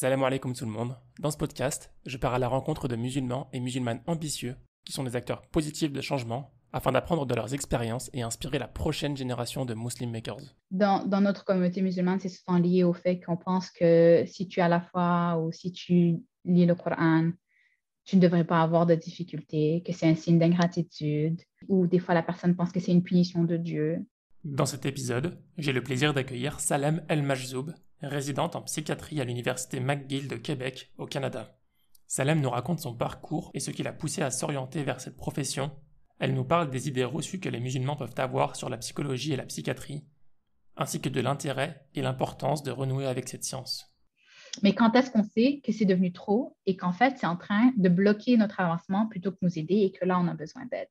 Salam alaikum tout le monde. Dans ce podcast, je pars à la rencontre de musulmans et musulmanes ambitieux qui sont des acteurs positifs de changement afin d'apprendre de leurs expériences et inspirer la prochaine génération de Muslim Makers. Dans notre communauté musulmane, c'est souvent lié au fait qu'on pense que si tu as la foi ou si tu lis le Coran, tu ne devrais pas avoir de difficultés, que c'est un signe d'ingratitude, ou des fois la personne pense que c'est une punition de Dieu. Dans cet épisode, j'ai le plaisir d'accueillir Salem El Majzoub, résidente en psychiatrie à l'université McGill de Québec, au Canada. Salem nous raconte son parcours et ce qui l'a poussée à s'orienter vers cette profession. Elle nous parle des idées reçues que les musulmans peuvent avoir sur la psychologie et la psychiatrie, ainsi que de l'intérêt et l'importance de renouer avec cette science. Mais quand est-ce qu'on sait que c'est devenu trop et qu'en fait, c'est en train de bloquer notre avancement plutôt que nous aider et que là, on a besoin d'aide?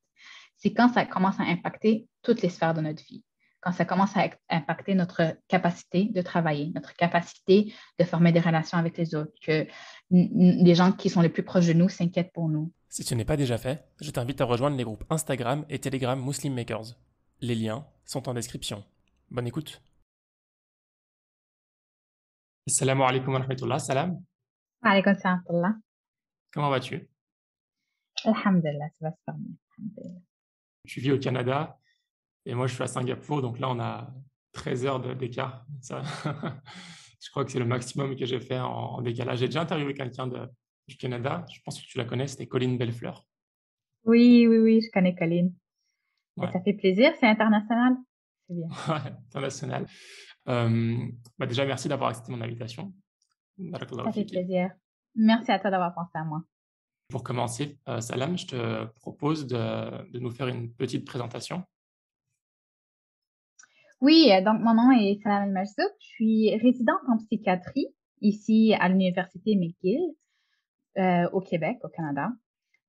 C'est quand ça commence à impacter toutes les sphères de notre vie, quand ça commence à impacter notre capacité de travailler, notre capacité de former des relations avec les autres, que les gens qui sont les plus proches de nous s'inquiètent pour nous. Si ce n'est pas déjà fait, je t'invite à rejoindre les groupes Instagram et Telegram Muslim Makers. Les liens sont en description. Bonne écoute. Assalamu alaikum wa rahmatullah. Salam, Alaykoum salam. comment vas-tu? Alhamdulillah, ça va super bien. Alhamdulillah. Tu vis au Canada et moi je suis à Singapour, donc là on a 13 heures d'écart. Ça, je crois que c'est le maximum que j'ai fait en décalage. J'ai déjà interviewé quelqu'un du Canada, je pense que tu la connais, c'était Colline Bellefleur. Oui, oui, oui, je connais Colline. Et Ouais, ça fait plaisir, c'est international. C'est bien. ouais, international. Euh, déjà, merci d'avoir accepté mon invitation. Barakallahu Ça fait fiki. plaisir. Merci à toi d'avoir pensé à moi. Pour commencer, Salam, je te propose de nous faire une petite présentation. Oui, donc mon nom est Salam El Majzoub. Je suis résidente en psychiatrie ici à l'Université McGill au Québec, au Canada.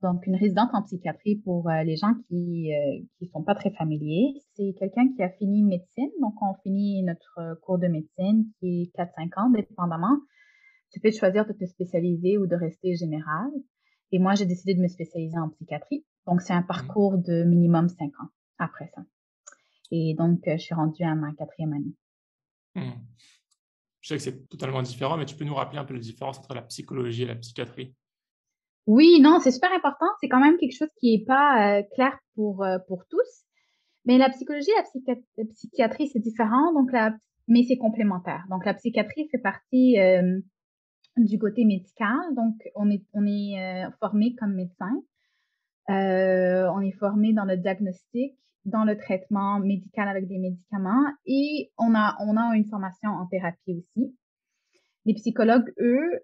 Donc, une résidente en psychiatrie pour les gens qui sont pas très familiers. C'est quelqu'un qui a fini médecine. Donc, on finit notre cours de médecine qui est 4-5 ans, dépendamment. Tu peux choisir de te spécialiser ou de rester général. Et moi, j'ai décidé de me spécialiser en psychiatrie. Donc, c'est un Mhm. parcours de minimum 5 ans après ça. Et donc, je suis rendue à ma 4e année. Mhm. Je sais que c'est totalement différent, mais tu peux nous rappeler un peu la différence entre la psychologie et la psychiatrie? Oui, non, c'est super important. C'est quand même quelque chose qui est pas clair pour tous. Mais la psychologie et la psychiatrie, c'est différent, mais c'est complémentaire. Donc, la psychiatrie fait partie du côté médical. Donc, on est formé comme médecin. On est formé dans le diagnostic, dans le traitement médical avec des médicaments et on a une formation en thérapie aussi. Les psychologues, eux,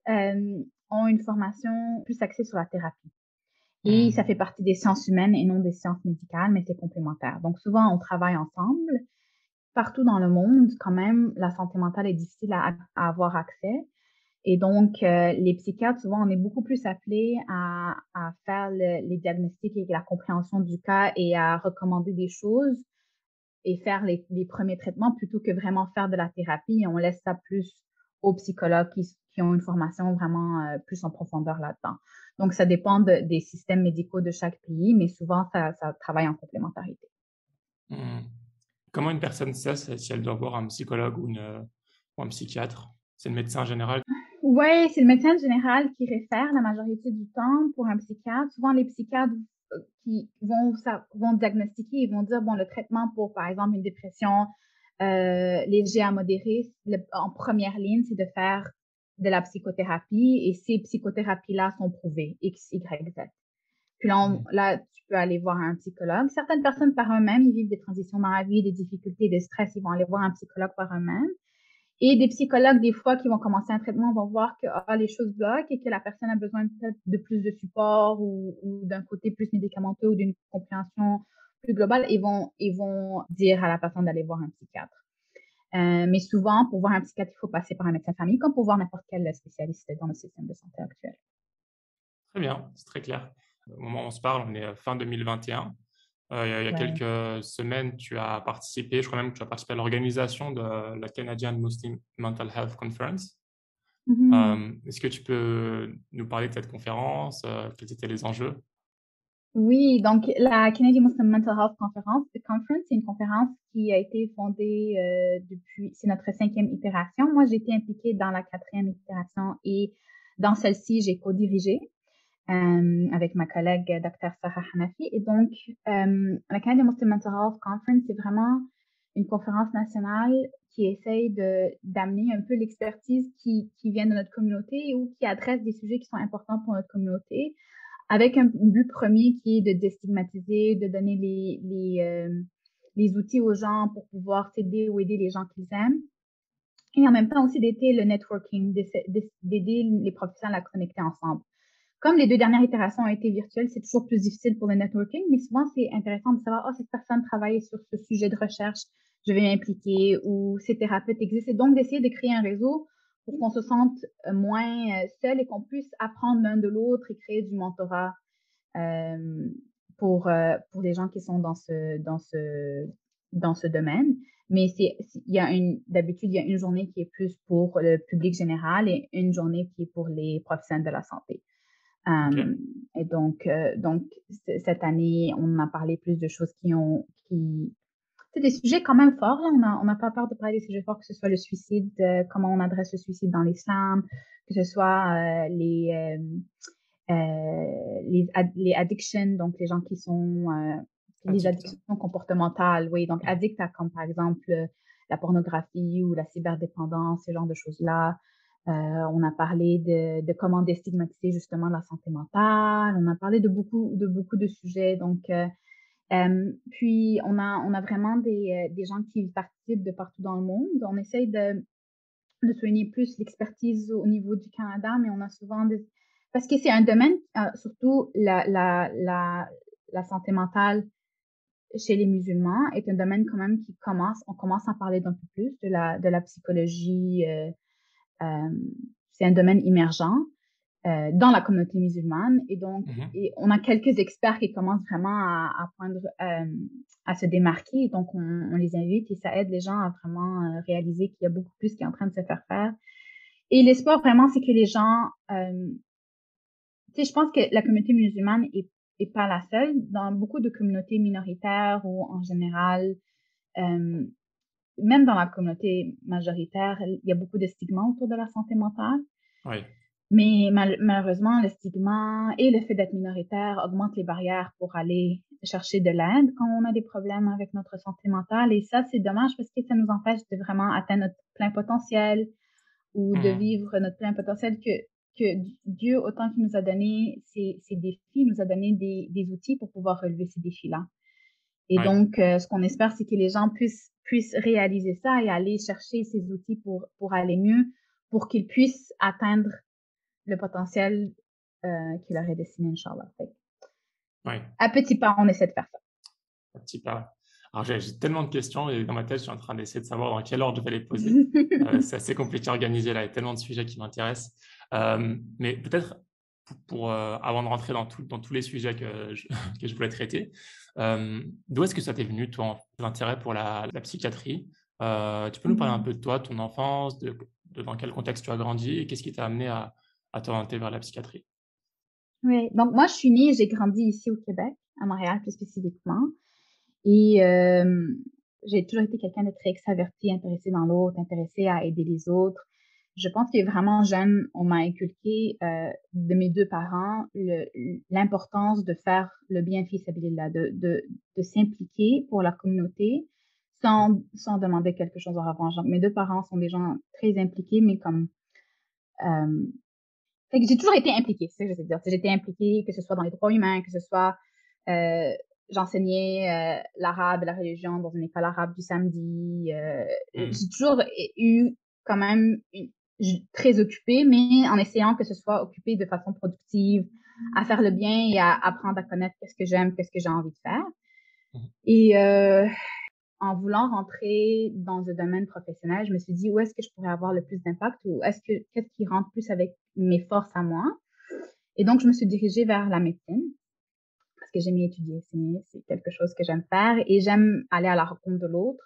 ont une formation plus axée sur la thérapie. Et ça Mhm. fait partie des sciences humaines et non des sciences médicales, mais c'est complémentaire. Donc, souvent, on travaille ensemble. Partout dans le monde, quand même, la santé mentale est difficile à avoir accès. Et donc, les psychiatres, souvent, on est beaucoup plus appelés à faire les diagnostics et la compréhension du cas et à recommander des choses et faire les premiers traitements plutôt que vraiment faire de la thérapie. Et on laisse ça plus aux psychologues qui ont une formation vraiment plus en profondeur là-dedans. Donc, ça dépend des systèmes médicaux de chaque pays, mais souvent, ça travaille en complémentarité. Mhm. Comment une personne sait si elle doit voir un psychologue ou un psychiatre? C'est le médecin général. Oui, c'est le médecin général qui réfère la majorité du temps pour un psychiatre. Souvent, les psychiatres vont diagnostiquer, ils vont dire, bon, le traitement pour, par exemple, une dépression léger à modérée, en première ligne, c'est de faire de la psychothérapie et ces psychothérapies-là sont prouvées, X, Y, Z. Puis là, Mhm. là, tu peux aller voir un psychologue. Certaines personnes par eux-mêmes, ils vivent des transitions dans la vie, des difficultés, des stress, ils vont aller voir un psychologue par eux-mêmes. Et des psychologues, des fois, qui vont commencer un traitement, vont voir que les choses bloquent et que la personne a besoin peut-être de plus de support ou d'un côté plus médicamenteux ou d'une compréhension plus globale ils vont dire à la personne d'aller voir un psychiatre. Mais souvent, pour voir un psychiatre, il faut passer par un médecin de famille, comme pour voir n'importe quel spécialiste dans le système de santé actuel. Très bien, c'est très clair. Au moment où on se parle, on est fin 2021. Il y a Ouais. quelques semaines, tu as participé, je crois même que tu as participé à l'organisation de la Canadian Muslim Mental Health Conference. Mhm. Est-ce que tu peux nous parler de cette conférence? Quels étaient les enjeux? Oui, donc la Canadian Muslim Mental Health Conference, c'est une conférence qui a été fondée c'est notre 5e itération. Moi, j'ai été impliquée dans la 4e itération et dans celle-ci, j'ai co-dirigé avec ma collègue Dr. Sarah Hanafi. Et donc, la Canadian Muslim Mental Health Conference, c'est vraiment une conférence nationale qui essaye d'amener un peu l'expertise qui vient de notre communauté ou qui adresse des sujets qui sont importants pour notre communauté avec un but premier qui est de déstigmatiser, de donner les outils aux gens pour pouvoir s'aider ou aider les gens qu'ils aiment. Et en même temps aussi d'aider le networking, d'aider les professionnels à connecter ensemble. Comme les 2 dernières itérations ont été virtuelles, c'est toujours plus difficile pour le networking, mais souvent c'est intéressant de savoir, oh, cette personne travaille sur ce sujet de recherche, je vais m'impliquer, ou ces thérapeutes existent. Et donc d'essayer de créer un réseau pour qu'on se sente moins seul et qu'on puisse apprendre l'un de l'autre et créer du mentorat euh, pour les gens qui sont dans ce domaine. Mais d'habitude, il y a une journée qui est plus pour le public général et une journée qui est pour les professionnels de la santé. Ok. Et donc, cette année, on a parlé plus de choses c'est des sujets quand même forts. Là. On n'a pas peur de parler des sujets forts, que ce soit le suicide, comment on adresse le suicide dans l'islam, que ce soit les addictions, donc les gens qui sont les Addict. addictions comportementales, oui, donc addicts à comme par exemple la pornographie ou la cyberdépendance, ce genre de choses-là. On a parlé de comment déstigmatiser justement la santé mentale. On a parlé de beaucoup de sujets. Donc, puis on a vraiment des gens qui participent de partout dans le monde. On essaye de souligner plus l'expertise au niveau du Canada, mais on a souvent parce que c'est un domaine, surtout la santé mentale chez les musulmans est un domaine quand même on commence à parler d'un peu plus de la psychologie. Euh, c'est un domaine émergent dans la communauté musulmane et donc Mhm. et on a quelques experts qui commencent vraiment à se démarquer. Donc on les invite et ça aide les gens à vraiment réaliser qu'il y a beaucoup plus qui est en train de se faire. Et l'espoir vraiment, c'est que les gens, tu sais, je pense que la communauté musulmane est pas la seule. Dans beaucoup de communautés minoritaires ou en général, euh, même dans la communauté majoritaire, il y a beaucoup de stigmas autour de la santé mentale. Oui. Mais malheureusement, le stigma et le fait d'être minoritaire augmentent les barrières pour aller chercher de l'aide quand on a des problèmes avec notre santé mentale. Et ça, c'est dommage parce que ça nous empêche de vraiment atteindre notre plein potentiel ou de Mhm. vivre notre plein potentiel que Dieu, autant qu'il nous a donné ces défis, nous a donné des outils pour pouvoir relever ces défis-là. Et Oui. donc, ce qu'on espère, c'est que les gens puissent réaliser ça et aller chercher ces outils pour aller mieux, pour qu'ils puissent atteindre le potentiel qui leur est destiné, Inch'Allah. Oui. À petits pas, on essaie de faire ça. Un petit pas. Alors, j'ai tellement de questions et dans ma tête, je suis en train d'essayer de savoir dans quel ordre je vais les poser. C'est assez compliqué à organiser là, il y a tellement de sujets qui m'intéressent. Mais peut-être avant de rentrer dans tous les sujets que je voulais traiter, d'où est-ce que ça t'est venu, toi, l'intérêt pour la psychiatrie? Tu peux nous parler un peu de toi, ton enfance, de dans quel contexte tu as grandi et qu'est-ce qui t'a amené à t'orienter vers la psychiatrie? Oui, donc moi, je suis née et j'ai grandi ici au Québec, à Montréal plus spécifiquement. Et j'ai toujours été quelqu'un de très extraverti, intéressé dans l'autre, intéressé à aider les autres. Je pense que vraiment jeune, on m'a inculqué de mes 2 parents l'importance de faire le bien fils sabilillah, de s'impliquer pour la communauté sans demander quelque chose en revanche. Donc, mes 2 parents sont des gens très impliqués, mais comme euh, fait que j'ai toujours été impliquée, c'est ce que je veux dire. J'ai été impliquée, que ce soit dans les droits humains, que ce soit euh, j'enseignais l'arabe et la religion dans une école arabe du samedi. Hmm. J'ai toujours eu quand même très occupée, mais en essayant que ce soit occupé de façon productive, à faire le bien et à apprendre à connaître qu'est-ce que j'aime, qu'est-ce que j'ai envie de faire. Et en voulant rentrer dans un domaine professionnel, je me suis dit où est-ce que je pourrais avoir le plus d'impact ou qu'est-ce qui rentre plus avec mes forces à moi. Et donc, je me suis dirigée vers la médecine parce que j'aime étudier. C'est quelque chose que j'aime faire et j'aime aller à la rencontre de l'autre.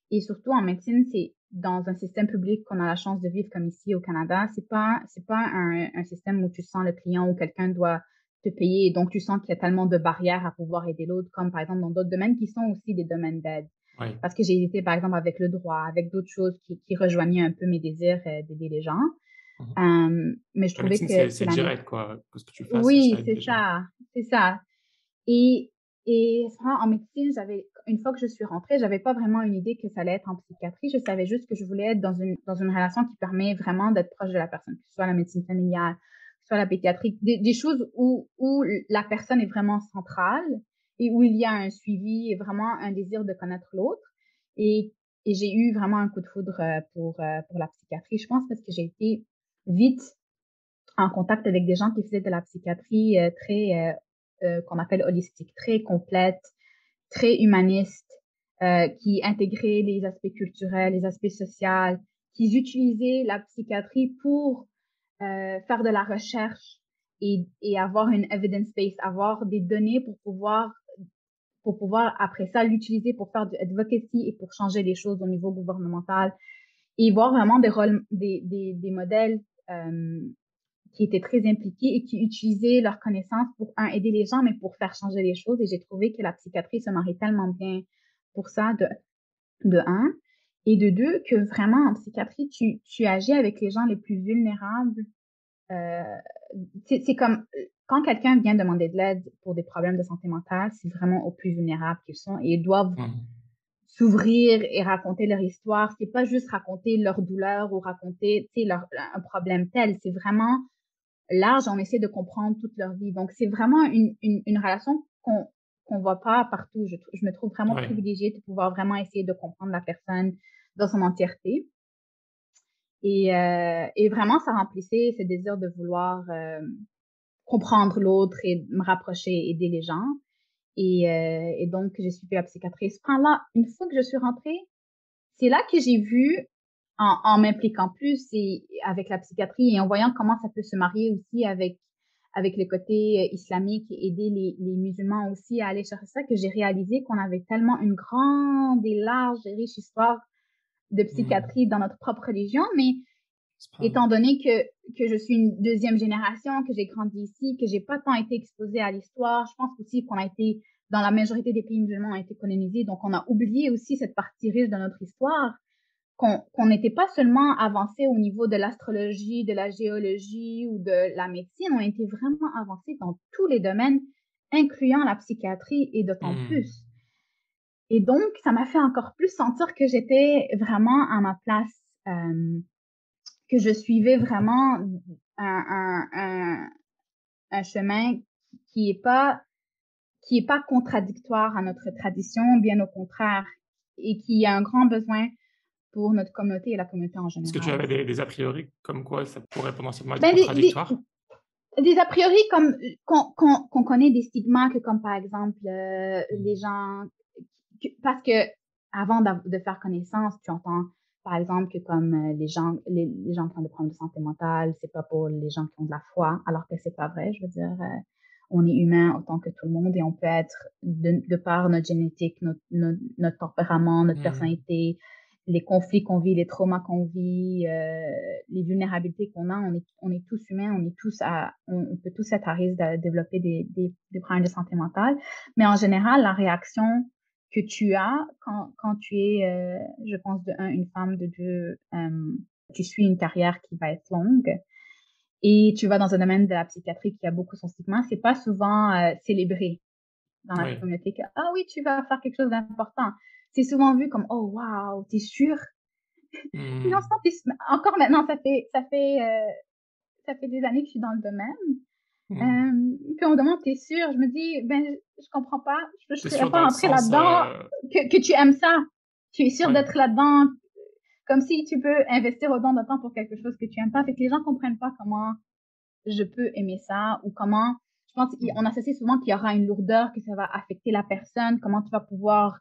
Et surtout en médecine, c'est dans un système public qu'on a la chance de vivre comme ici au Canada. C'est pas un système où tu sens le client où quelqu'un doit te payer. Donc, tu sens qu'il y a tellement de barrières à pouvoir aider l'autre, comme par exemple dans d'autres domaines qui sont aussi des domaines d'aide. Oui. Parce que j'ai hésité, par exemple, avec le droit, avec d'autres choses qui rejoignaient un peu mes désirs d'aider les gens. Mhm. Mais je La trouvais médecine, que c'est la direct, quoi. Que ce que tu fasses, ça oui, aide c'est les gens. ça, c'est ça. Et, et en médecine, une fois que je suis rentrée, j'avais pas vraiment une idée que ça allait être en psychiatrie. Je savais juste que je voulais être dans une relation qui permet vraiment d'être proche de la personne, que ce soit la médecine familiale, que ce soit la pédiatrie, des choses où la personne est vraiment centrale et où il y a un suivi et vraiment un désir de connaître l'autre. Et, et j'ai eu vraiment un coup de foudre pour la psychiatrie, je pense, parce que j'ai été vite en contact avec des gens qui faisaient de la psychiatrie très qu'on appelle holistique, très complète, très humaniste, qui intégraient les aspects culturels, les aspects sociaux, qui utilisaient la psychiatrie pour faire de la recherche et avoir une evidence base, avoir des données pour pouvoir après ça l'utiliser pour faire du advocacy et pour changer les choses au niveau gouvernemental et voir vraiment des rôles, des modèles qui étaient très impliqués et qui utilisaient leurs connaissances pour, un, aider les gens, mais pour faire changer les choses. Et j'ai trouvé que la psychiatrie se marie tellement bien pour ça, de un. Et de deux, que vraiment, en psychiatrie, tu agis avec les gens les plus vulnérables. Euh, c'est comme quand quelqu'un vient demander de l'aide pour des problèmes de santé mentale, c'est vraiment aux plus vulnérables qu'ils sont et ils doivent Mhm. s'ouvrir et raconter leur histoire. C'est pas juste raconter leur douleur ou raconter, un problème tel. C'est vraiment large, on essaie de comprendre toute leur vie. Donc, c'est vraiment une relation qu'on voit pas partout. Je me trouve vraiment Oui. privilégiée de pouvoir vraiment essayer de comprendre la personne dans son entièreté. Et vraiment, ça remplissait ce désir de vouloir comprendre l'autre et me rapprocher, aider les gens. Et donc, j'ai suivi la psychiatrie. Cependant, une fois que je suis rentrée, c'est là que j'ai vu, en m'impliquant plus et avec la psychiatrie et en voyant comment ça peut se marier aussi avec le côté islamique et aider les musulmans aussi à aller chercher ça, que j'ai réalisé qu'on avait tellement une grande et large et riche histoire de Mhm. psychiatrie dans notre propre religion, mais C'est pas- étant donné que je suis une deuxième génération, que j'ai grandi ici, que j'ai pas tant été exposée à l'histoire, je pense aussi qu'on a été, dans la majorité des pays musulmans, on a été colonisés, donc on a oublié aussi cette partie riche de notre histoire qu'on n'était pas seulement avancé au niveau de l'astrologie, de la géologie ou de la médecine, on était vraiment avancé dans tous les domaines, incluant la psychiatrie et d'autant Mhm. plus. Et donc, ça m'a fait encore plus sentir que j'étais vraiment à ma place, que je suivais vraiment un chemin qui est pas, qui est pas contradictoire à notre tradition, bien au contraire, et qui a un grand besoin pour notre communauté et la communauté en Est-ce que tu général. avais des a priori comme quoi ça pourrait potentiellement être Ben, contradictoire? des a priori comme qu'on connaît des stigmates comme par exemple les Mhm. gens parce que avant de faire connaissance, tu entends par exemple que comme les gens qui ont des problèmes de santé mentale, c'est pas pour les gens qui ont de la foi, alors que c'est pas vrai. Je veux dire, on est humain autant que tout le monde et on peut être de par notre génétique, notre tempérament, notre Mhm. personnalité, les conflits qu'on vit, les traumas qu'on vit, les vulnérabilités qu'on a, on est tous humains, on peut tous être à risque de développer des problèmes de santé mentale. Mais en général, la réaction que tu as quand tu es, je pense, de un, une femme, de deux, tu suis une carrière qui va être longue et tu vas dans un domaine de la psychiatrie qui a beaucoup son stigma, c'est pas souvent célébré dans la Oui. communauté que, ah oui, tu vas faire quelque chose d'important. C'est souvent vu comme, oh wow, t'es sûr? Non, Mhm. encore maintenant, ça fait des années que je suis dans le domaine. Mhm. Puis on me demande, t'es sûre? Je me dis, ben, je comprends pas. Je T'es serais sûr pas dans le rentrée sens... là-dedans que tu aimes ça. Tu es sûre Oui. d'être là-dedans. Comme si tu peux investir autant de temps pour quelque chose que tu aimes pas. Fait que les gens comprennent pas comment je peux aimer ça ou comment, je pense qu'on Mhm. associe souvent qu'il y aura une lourdeur, que ça va affecter la personne, comment tu vas pouvoir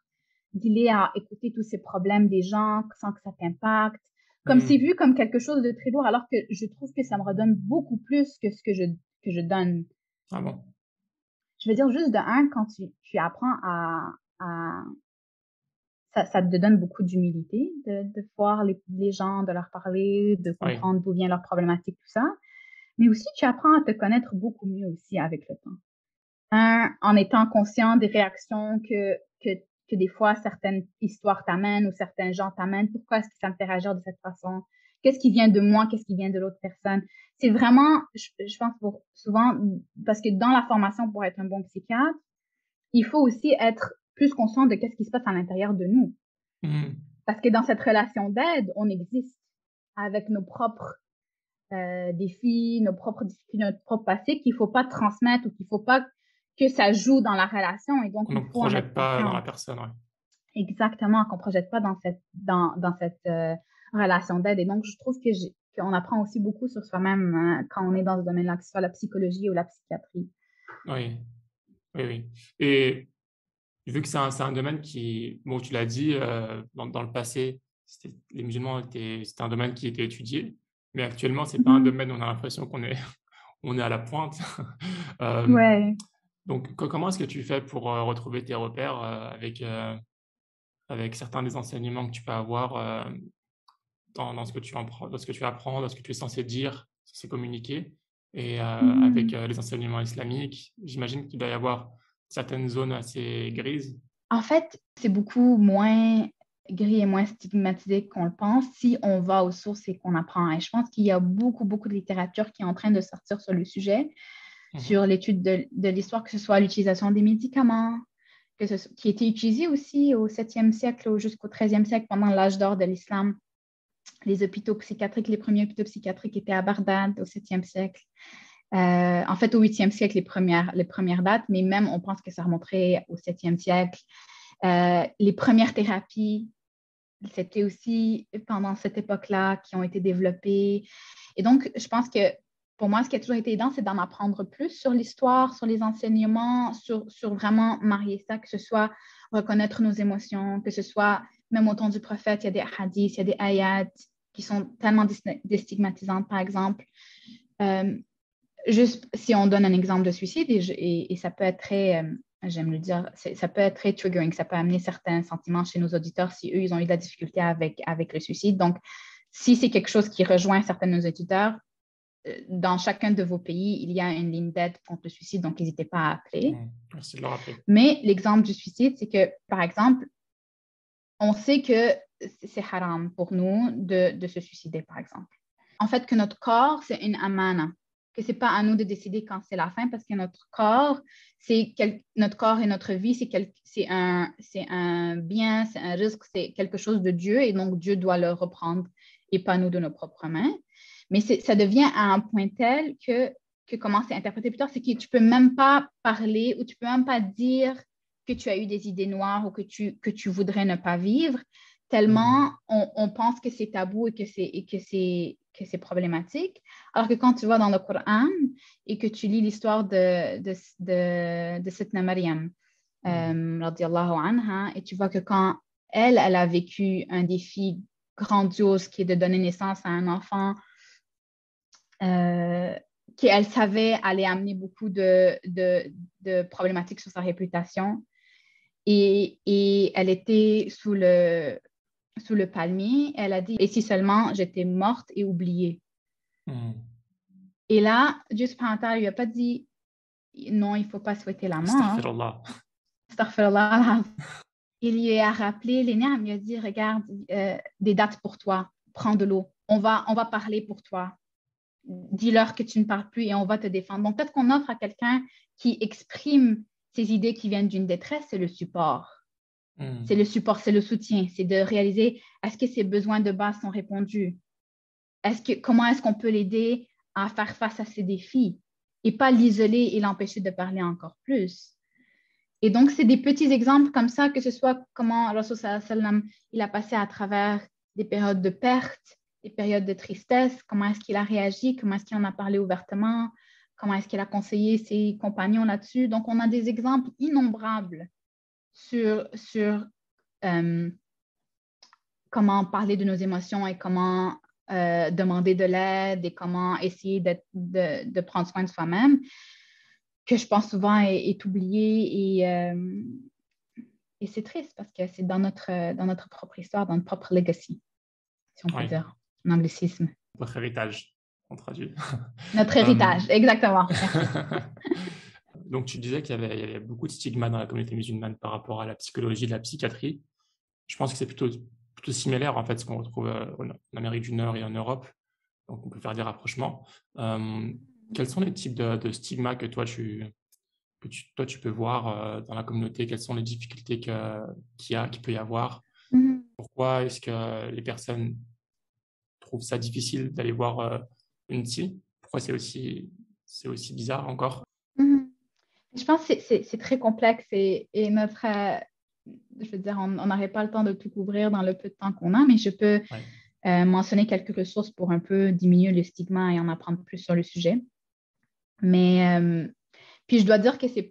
dealer à écouter tous ces problèmes des gens sans que ça t'impacte. Comme c'est Mhm. vu comme quelque chose de très lourd, alors que je trouve que ça me redonne beaucoup plus que ce que je donne. Ah bon? Je veux dire, juste de un, quand tu apprends à ça te donne beaucoup d'humilité de voir les gens, de leur parler, de Oui. comprendre d'où vient leur problématique, tout ça. Mais aussi, tu apprends à te connaître beaucoup mieux aussi avec le temps. En étant conscient des réactions que des fois certaines histoires t'amènent ou certains gens t'amènent. Pourquoi est-ce que ça me fait réagir de cette façon? Qu'est-ce qui vient de moi? Qu'est-ce qui vient de l'autre personne? C'est vraiment, je pense souvent, parce que dans la formation pour être un bon psychiatre, il faut aussi être plus conscient de qu'est-ce qui se passe à l'intérieur de nous. Mhm. Parce que dans cette relation d'aide, on existe avec nos propres défis, nos propres difficultés, notre propre passé qu'il faut pas transmettre ou qu'il faut pas que ça joue dans la relation et donc On il ne faut en être projette pas dans conscient. la personne, ouais. Exactement, qu'on projette pas dans cette relation d'aide. Et donc, je trouve qu'on apprend aussi beaucoup sur soi-même quand on est dans ce domaine-là, que ce soit la psychologie ou la psychiatrie. Oui, oui, oui. Et vu que c'est un domaine qui, bon, tu l'as dit, dans le passé, les musulmans c'était un domaine qui était étudié, mais actuellement, c'est pas un Mhm. domaine où on a l'impression on est à la pointe. Euh, Ouais. donc, comment est-ce que tu fais pour retrouver tes repères avec certains des enseignements que tu peux avoir dans ce que dans ce que tu apprends, dans ce que tu es censé dire, censé communiquer, et avec Mhm. les enseignements islamiques? J'imagine qu'il doit y avoir certaines zones assez grises. En fait, c'est beaucoup moins gris et moins stigmatisé qu'on le pense si on va aux sources et qu'on apprend. Et je pense qu'il y a beaucoup, beaucoup de littérature qui est en train de sortir sur le sujet, Mhm. sur l'étude de l'histoire, que ce soit l'utilisation des médicaments, qui était utilisé aussi au 7e siècle jusqu'au 13e siècle pendant l'âge d'or de l'islam. Les hôpitaux psychiatriques, les premiers hôpitaux psychiatriques étaient à Bagdad au 7e siècle. En fait, au 8e siècle, les premières dates, mais même on pense que ça remonterait au 7e siècle. Les premières thérapies, c'était aussi pendant cette époque-là qui ont été développées. Et donc, je pense que pour moi, ce qui a toujours été aidant, c'est d'en apprendre plus sur l'histoire, sur les enseignements, sur vraiment marier ça, que ce soit reconnaître nos émotions, que ce soit même au temps du prophète, il y a des hadiths, il y a des ayats qui sont tellement déstigmatisantes, par exemple. Euh, Juste si on donne un exemple de suicide, et ça peut être très, j'aime le dire, ça peut être très triggering, ça peut amener certains sentiments chez nos auditeurs si eux, ils ont eu de la difficulté avec le suicide. Donc, si c'est quelque chose qui rejoint certains de nos auditeurs, dans chacun de vos pays, il y a une ligne d'aide contre le suicide, donc n'hésitez pas à appeler. Merci de le rappeler. Mais l'exemple du suicide, c'est que, par exemple, on sait que c'est haram pour nous de se suicider, par exemple. En fait, que notre corps, c'est une amana, que c'est pas à nous de décider quand c'est la fin, parce que notre corps, notre corps et notre vie, c'est un bien, c'est un risque, c'est quelque chose de Dieu, et donc Dieu doit le reprendre et pas nous de nos propres mains. Mais ça devient à un point tel que comment c'est interprété plus tard, c'est que tu peux même pas parler ou tu peux même pas dire que tu as eu des idées noires ou que tu voudrais ne pas vivre, tellement on pense que c'est tabou et que c'est problématique. Alors que quand tu vas dans le Coran et que tu lis l'histoire de Sitna Maryam, radiallahu anha, et tu vois que quand elle a vécu un défi grandiose qui est de donner naissance à un enfant euh, qu'elle savait allait amener beaucoup de problématiques sur sa réputation. Et elle était sous le palmier. Elle a dit, et si seulement j'étais morte et oubliée. Et là, Dieu subhanahu wa ta'ala lui a pas dit, non, il ne faut pas souhaiter la mort. Astaghfirullah. Astaghfirullah. Il lui a rappelé les niams, il lui a dit, regarde, des dates pour toi, prends de l'eau, on va parler pour toi. Dis-leur que tu ne parles plus et on va te défendre. Donc, peut-être qu'on offre à quelqu'un qui exprime ses idées qui viennent d'une détresse, c'est le support. C'est le support, c'est le soutien, c'est de réaliser est-ce que ses besoins de base sont répondus? Comment est-ce qu'on peut l'aider à faire face à ses défis et pas l'isoler et l'empêcher de parler encore plus? Et donc, c'est des petits exemples comme ça, que ce soit comment Rasul sallam, il a passé à travers des périodes de perte, des périodes de tristesse, comment est-ce qu'il a réagi, comment est-ce qu'il en a parlé ouvertement, comment est-ce qu'il a conseillé ses compagnons là-dessus. Donc, on a des exemples innombrables sur comment parler de nos émotions et comment demander de l'aide et comment essayer de prendre soin de soi-même, que je pense souvent est oublié et c'est triste parce que c'est dans notre propre histoire, dans notre propre legacy, si on peut Oui, dire, en anglicisme. votre héritage. on traduit. Notre Euh, héritage, exactement. Merci. Donc, tu disais qu'il y avait beaucoup de stigmas dans la communauté musulmane par rapport à la psychologie, de la psychiatrie. Je pense que c'est plutôt similaire, en fait, ce qu'on retrouve en Amérique du Nord et en Europe. Donc, on peut faire des rapprochements. Euh, Quels sont les types de stigmas que toi, tu peux voir dans la communauté? Quelles sont les difficultés qu'il peut y avoir? Mhm. Pourquoi est-ce que les personnes trouvent ça difficile d'aller voir une psy? Pourquoi c'est aussi bizarre encore? Mhm. Je pense que c'est très complexe et je veux dire, on n'aurait pas le temps de tout couvrir dans le peu de temps qu'on a, mais je peux Ouais. mentionner quelques ressources pour un peu diminuer le stigma et en apprendre plus sur le sujet. Mais puis je dois dire que ce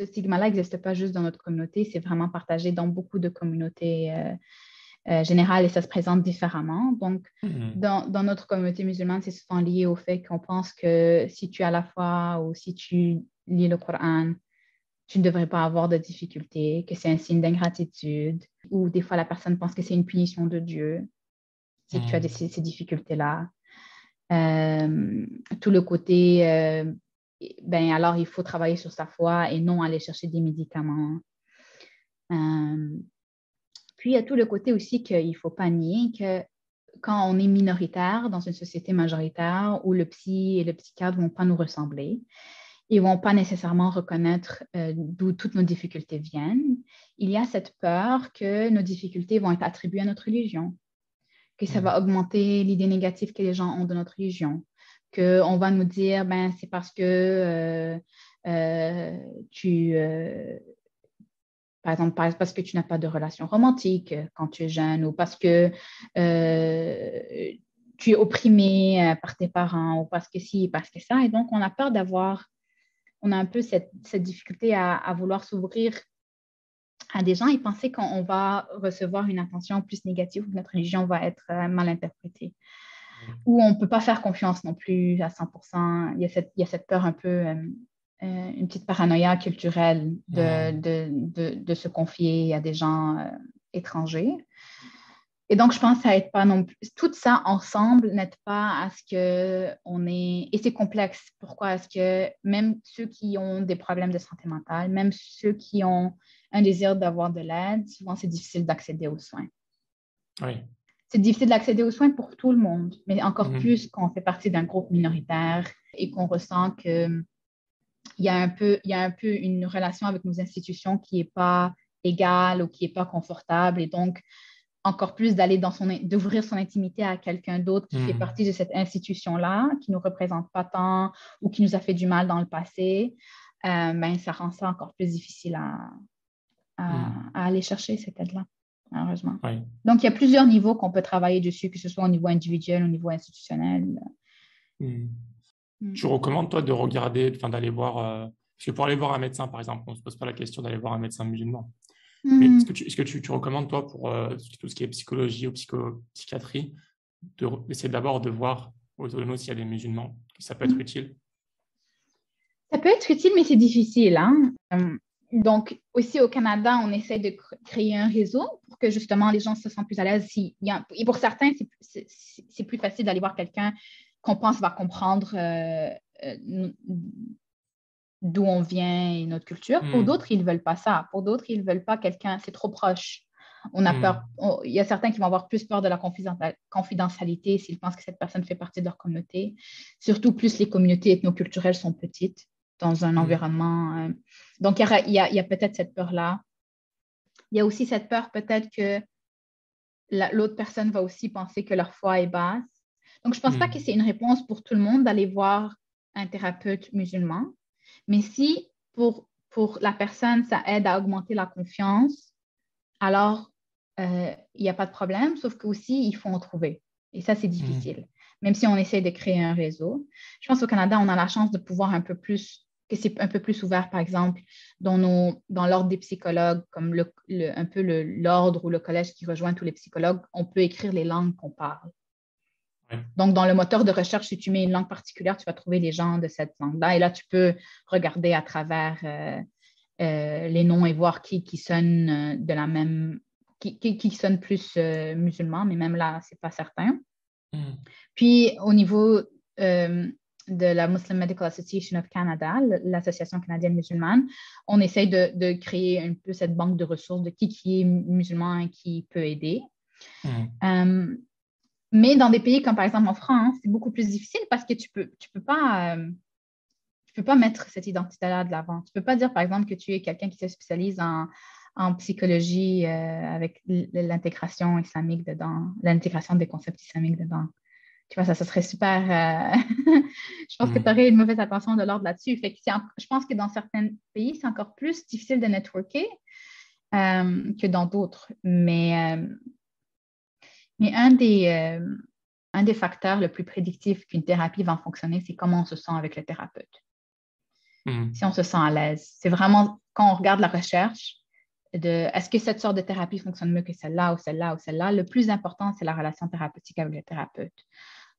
stigma-là n'existe pas juste dans notre communauté, c'est vraiment partagé dans beaucoup de communautés générales et ça se présente différemment. Donc, Mhm. dans notre communauté musulmane, c'est souvent lié au fait qu'on pense que si tu as la foi ou si tu lis le Coran, tu ne devrais pas avoir de difficultés, que c'est un signe d'ingratitude, ou des fois la personne pense que c'est une punition de Dieu si tu as Mhm. ces difficultés-là. Euh, Tout le côté, ben alors il faut travailler sur sa foi et non aller chercher des médicaments. Euh, Puis il y a tout le côté aussi qu'il ne faut pas nier que quand on est minoritaire dans une société majoritaire où le psy et le psychiatre ne vont pas nous ressembler, ils ne vont pas nécessairement reconnaître d'où toutes nos difficultés viennent. Il y a cette peur que nos difficultés vont être attribuées à notre religion, que ça Mhm. va augmenter l'idée négative que les gens ont de notre religion, qu'on va nous dire, ben, c'est parce que euh, tu, par exemple, parce que tu n'as pas de relation romantique quand tu es jeune ou parce que euh, tu es opprimé par tes parents ou parce que ci, parce que ça. Et donc, on a peur on a un peu cette difficulté à vouloir s'ouvrir à des gens et penser qu'on va recevoir une attention plus négative ou que notre religion va être mal interprétée. Oui. Ou on ne peut pas faire confiance non plus à 100%. Il y a cette peur un peu, une petite paranoïa culturelle Mhm. de se confier à des gens étrangers. Et donc, je pense que ça n'aide pas non plus. Tout ça ensemble n'aide pas à ce qu'on est. Et c'est complexe. Pourquoi est-ce que même ceux qui ont des problèmes de santé mentale, même ceux qui ont un désir d'avoir de l'aide, souvent c'est difficile d'accéder aux soins. Oui. C'est difficile d'accéder aux soins pour tout le monde, mais encore Mhm. plus quand on fait partie d'un groupe minoritaire et qu'on ressent qu'il il y a un peu une relation avec nos institutions qui n'est pas égale ou qui n'est pas confortable. Et donc, encore plus d'ouvrir son intimité à quelqu'un d'autre qui fait Mhm. partie de cette institution-là, qui ne nous représente pas tant ou qui nous a fait du mal dans le passé, ben, ça rend ça encore plus difficile Mhm. à aller chercher cette aide-là, malheureusement. Oui. Donc, il y a plusieurs niveaux qu'on peut travailler dessus, que ce soit au niveau individuel, au niveau institutionnel. Mhm. Mm. Tu recommandes, toi, de regarder, enfin, d'aller voir. Parce que pour aller voir un médecin, par exemple, on ne se pose pas la question d'aller voir un médecin musulman. Mais Mm. est-ce que tu recommandes, toi, pour tout ce qui est psychologie ou psychiatrie, d'essayer d'abord de voir autour de nous s'il y a des musulmans, que ça peut être Mm. utile? Ça peut être utile, mais c'est difficile, hein? Donc, aussi au Canada, on essaie de créer un réseau pour que justement les gens se sentent plus à l'aise. Et pour certains, c'est plus facile d'aller voir quelqu'un qu'on pense va comprendre d'où on vient et notre culture. Pour Mhm. d'autres, ils ne veulent pas ça. Pour d'autres, ils ne veulent pas quelqu'un, c'est trop proche. On a peur. Mhm. Il y a certains qui vont avoir plus peur de la confidentialité s'ils pensent que cette personne fait partie de leur communauté. Surtout plus les communautés ethnoculturelles sont petites dans un Mhm. environnement. Donc, il y a peut-être cette peur-là. Il y a aussi cette peur peut-être que l'autre personne va aussi penser que leur foi est basse. Donc, je ne pense pas que Mhm. c'est une réponse pour tout le monde d'aller voir un thérapeute musulman. Mais si pour la personne, ça aide à augmenter la confiance, alors il n'y a pas de problème, sauf qu'aussi, il faut en trouver. Et ça, c'est Mhm. difficile. Même si on essaie de créer un réseau. Je pense qu'au Canada, on a la chance de pouvoir un peu plus, que c'est un peu plus ouvert, par exemple, dans l'ordre des psychologues, comme un peu l'ordre ou le collège qui rejoint tous les psychologues, on peut écrire les langues qu'on parle. Ouais. Donc, dans le moteur de recherche, si tu mets une langue particulière, tu vas trouver les gens de cette langue-là. Et là, tu peux regarder à travers les noms et voir qui sonnent de la même, qui sonne plus musulman, mais même là, c'est pas certain. Mhm. Puis, au niveau de la Muslim Medical Association of Canada, l'Association canadienne musulmane, on essaye de créer un peu cette banque de ressources de qui est musulman et qui peut aider. Mhm. Mais dans des pays comme par exemple en France, c'est beaucoup plus difficile parce que tu peux pas mettre cette identité-là de l'avant. Tu peux pas dire par exemple que tu es quelqu'un qui se spécialise en psychologie avec l'intégration islamique dedans, l'intégration des concepts islamiques dedans. Tu vois, ça serait super. Je pense que tu Mhm. aurais une mauvaise attention de l'ordre là-dessus. Fait que je pense que dans certains pays, c'est encore plus difficile de networker que dans d'autres. Mais un des facteurs le plus prédictif qu'une thérapie va fonctionner, c'est comment on se sent avec le thérapeute. Si Mhm. on se sent à l'aise. C'est vraiment quand on regarde la recherche de est-ce que cette sorte de thérapie fonctionne mieux que celle-là ou celle-là ou celle-là, le plus important, c'est la relation thérapeutique avec le thérapeute.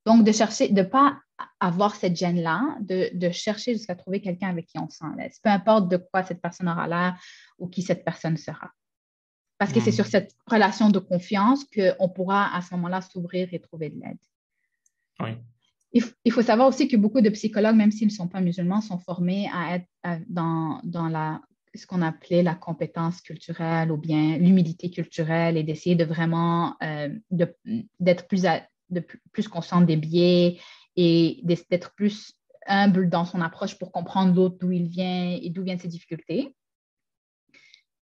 Donc, de chercher, de ne pas avoir cette gêne-là, de chercher jusqu'à trouver quelqu'un avec qui on se sent à l'aise. Peu importe de quoi cette personne aura l'air ou qui cette personne sera. Parce que c'est sur Mhm. cette relation de confiance qu'on pourra à ce moment-là s'ouvrir et trouver de l'aide. Oui. Il faut savoir aussi que beaucoup de psychologues, même s'ils ne sont pas musulmans, sont formés à être dans ce qu'on appelait la compétence culturelle ou bien l'humilité culturelle et d'essayer de vraiment d'être plus conscient des biais et d'être plus humble dans son approche pour comprendre l'autre, d'où il vient et d'où viennent ses difficultés.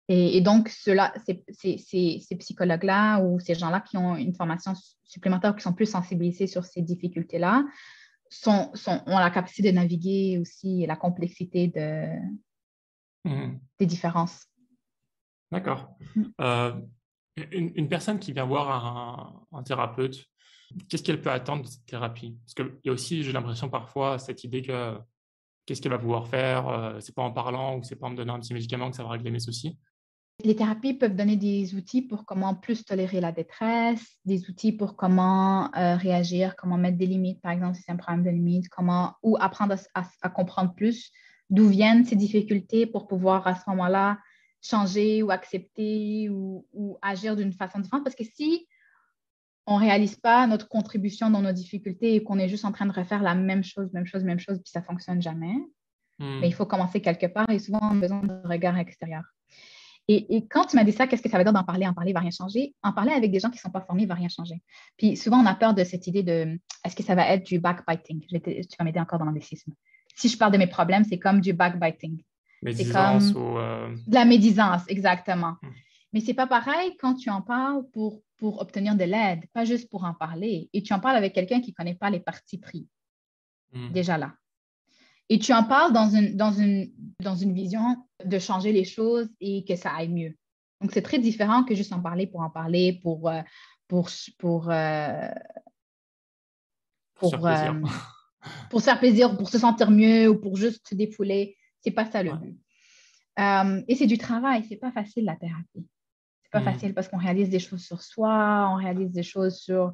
Et donc, ces psychologues-là ou ces gens-là qui ont une formation supplémentaire, qui sont plus sensibilisés sur ces difficultés-là, ont la capacité de naviguer aussi la complexité Mhm. des différences. D'accord. Mm. Euh, une personne qui vient voir un thérapeute, qu'est-ce qu'elle peut attendre de cette thérapie? Parce qu'il y a aussi, j'ai l'impression parfois, cette idée que qu'est-ce qu'elle va pouvoir faire, c'est pas en parlant ou c'est pas en me donnant un petit médicament que ça va régler mes soucis. Les thérapies peuvent donner des outils pour comment plus tolérer la détresse, des outils pour comment réagir, comment mettre des limites, par exemple, si c'est un problème de limite, ou apprendre à comprendre plus d'où viennent ces difficultés pour pouvoir à ce moment-là changer ou accepter ou agir d'une façon différente. Parce que si on ne réalise pas notre contribution dans nos difficultés et qu'on est juste en train de refaire la même chose, même chose, même chose, puis ça ne fonctionne jamais, mais il Mhm. faut commencer quelque part et souvent on a besoin de regard extérieur. Et quand tu m'as dit ça, qu'est-ce que ça veut dire d'en parler? En parler ne va rien changer. En parler avec des gens qui ne sont pas formés ne va rien changer. Puis souvent, on a peur de cette idée de est-ce que ça va être du backbiting? Tu vas m'aider encore dans l'anglicisme. Si je parle de mes problèmes, c'est comme du backbiting. C'est Médisance comme ou... de la médisance, exactement. Mhm. Mais c'est pas pareil quand tu en parles pour obtenir de l'aide, pas juste pour en parler. Et tu en parles avec quelqu'un qui ne connaît pas les partis pris, Mhm. déjà là. Et tu en parles dans une vision de changer les choses et que ça aille mieux. Donc, c'est très différent que juste en parler, pour, pour, euh, Pour se faire pour, plaisir. euh, pour se faire plaisir, pour se sentir mieux ou pour juste se défouler. C'est pas ça le Ouais. but. Et c'est du travail, c'est pas facile la thérapie. C'est pas Mhm. facile parce qu'on réalise des choses sur soi, on réalise des choses sur...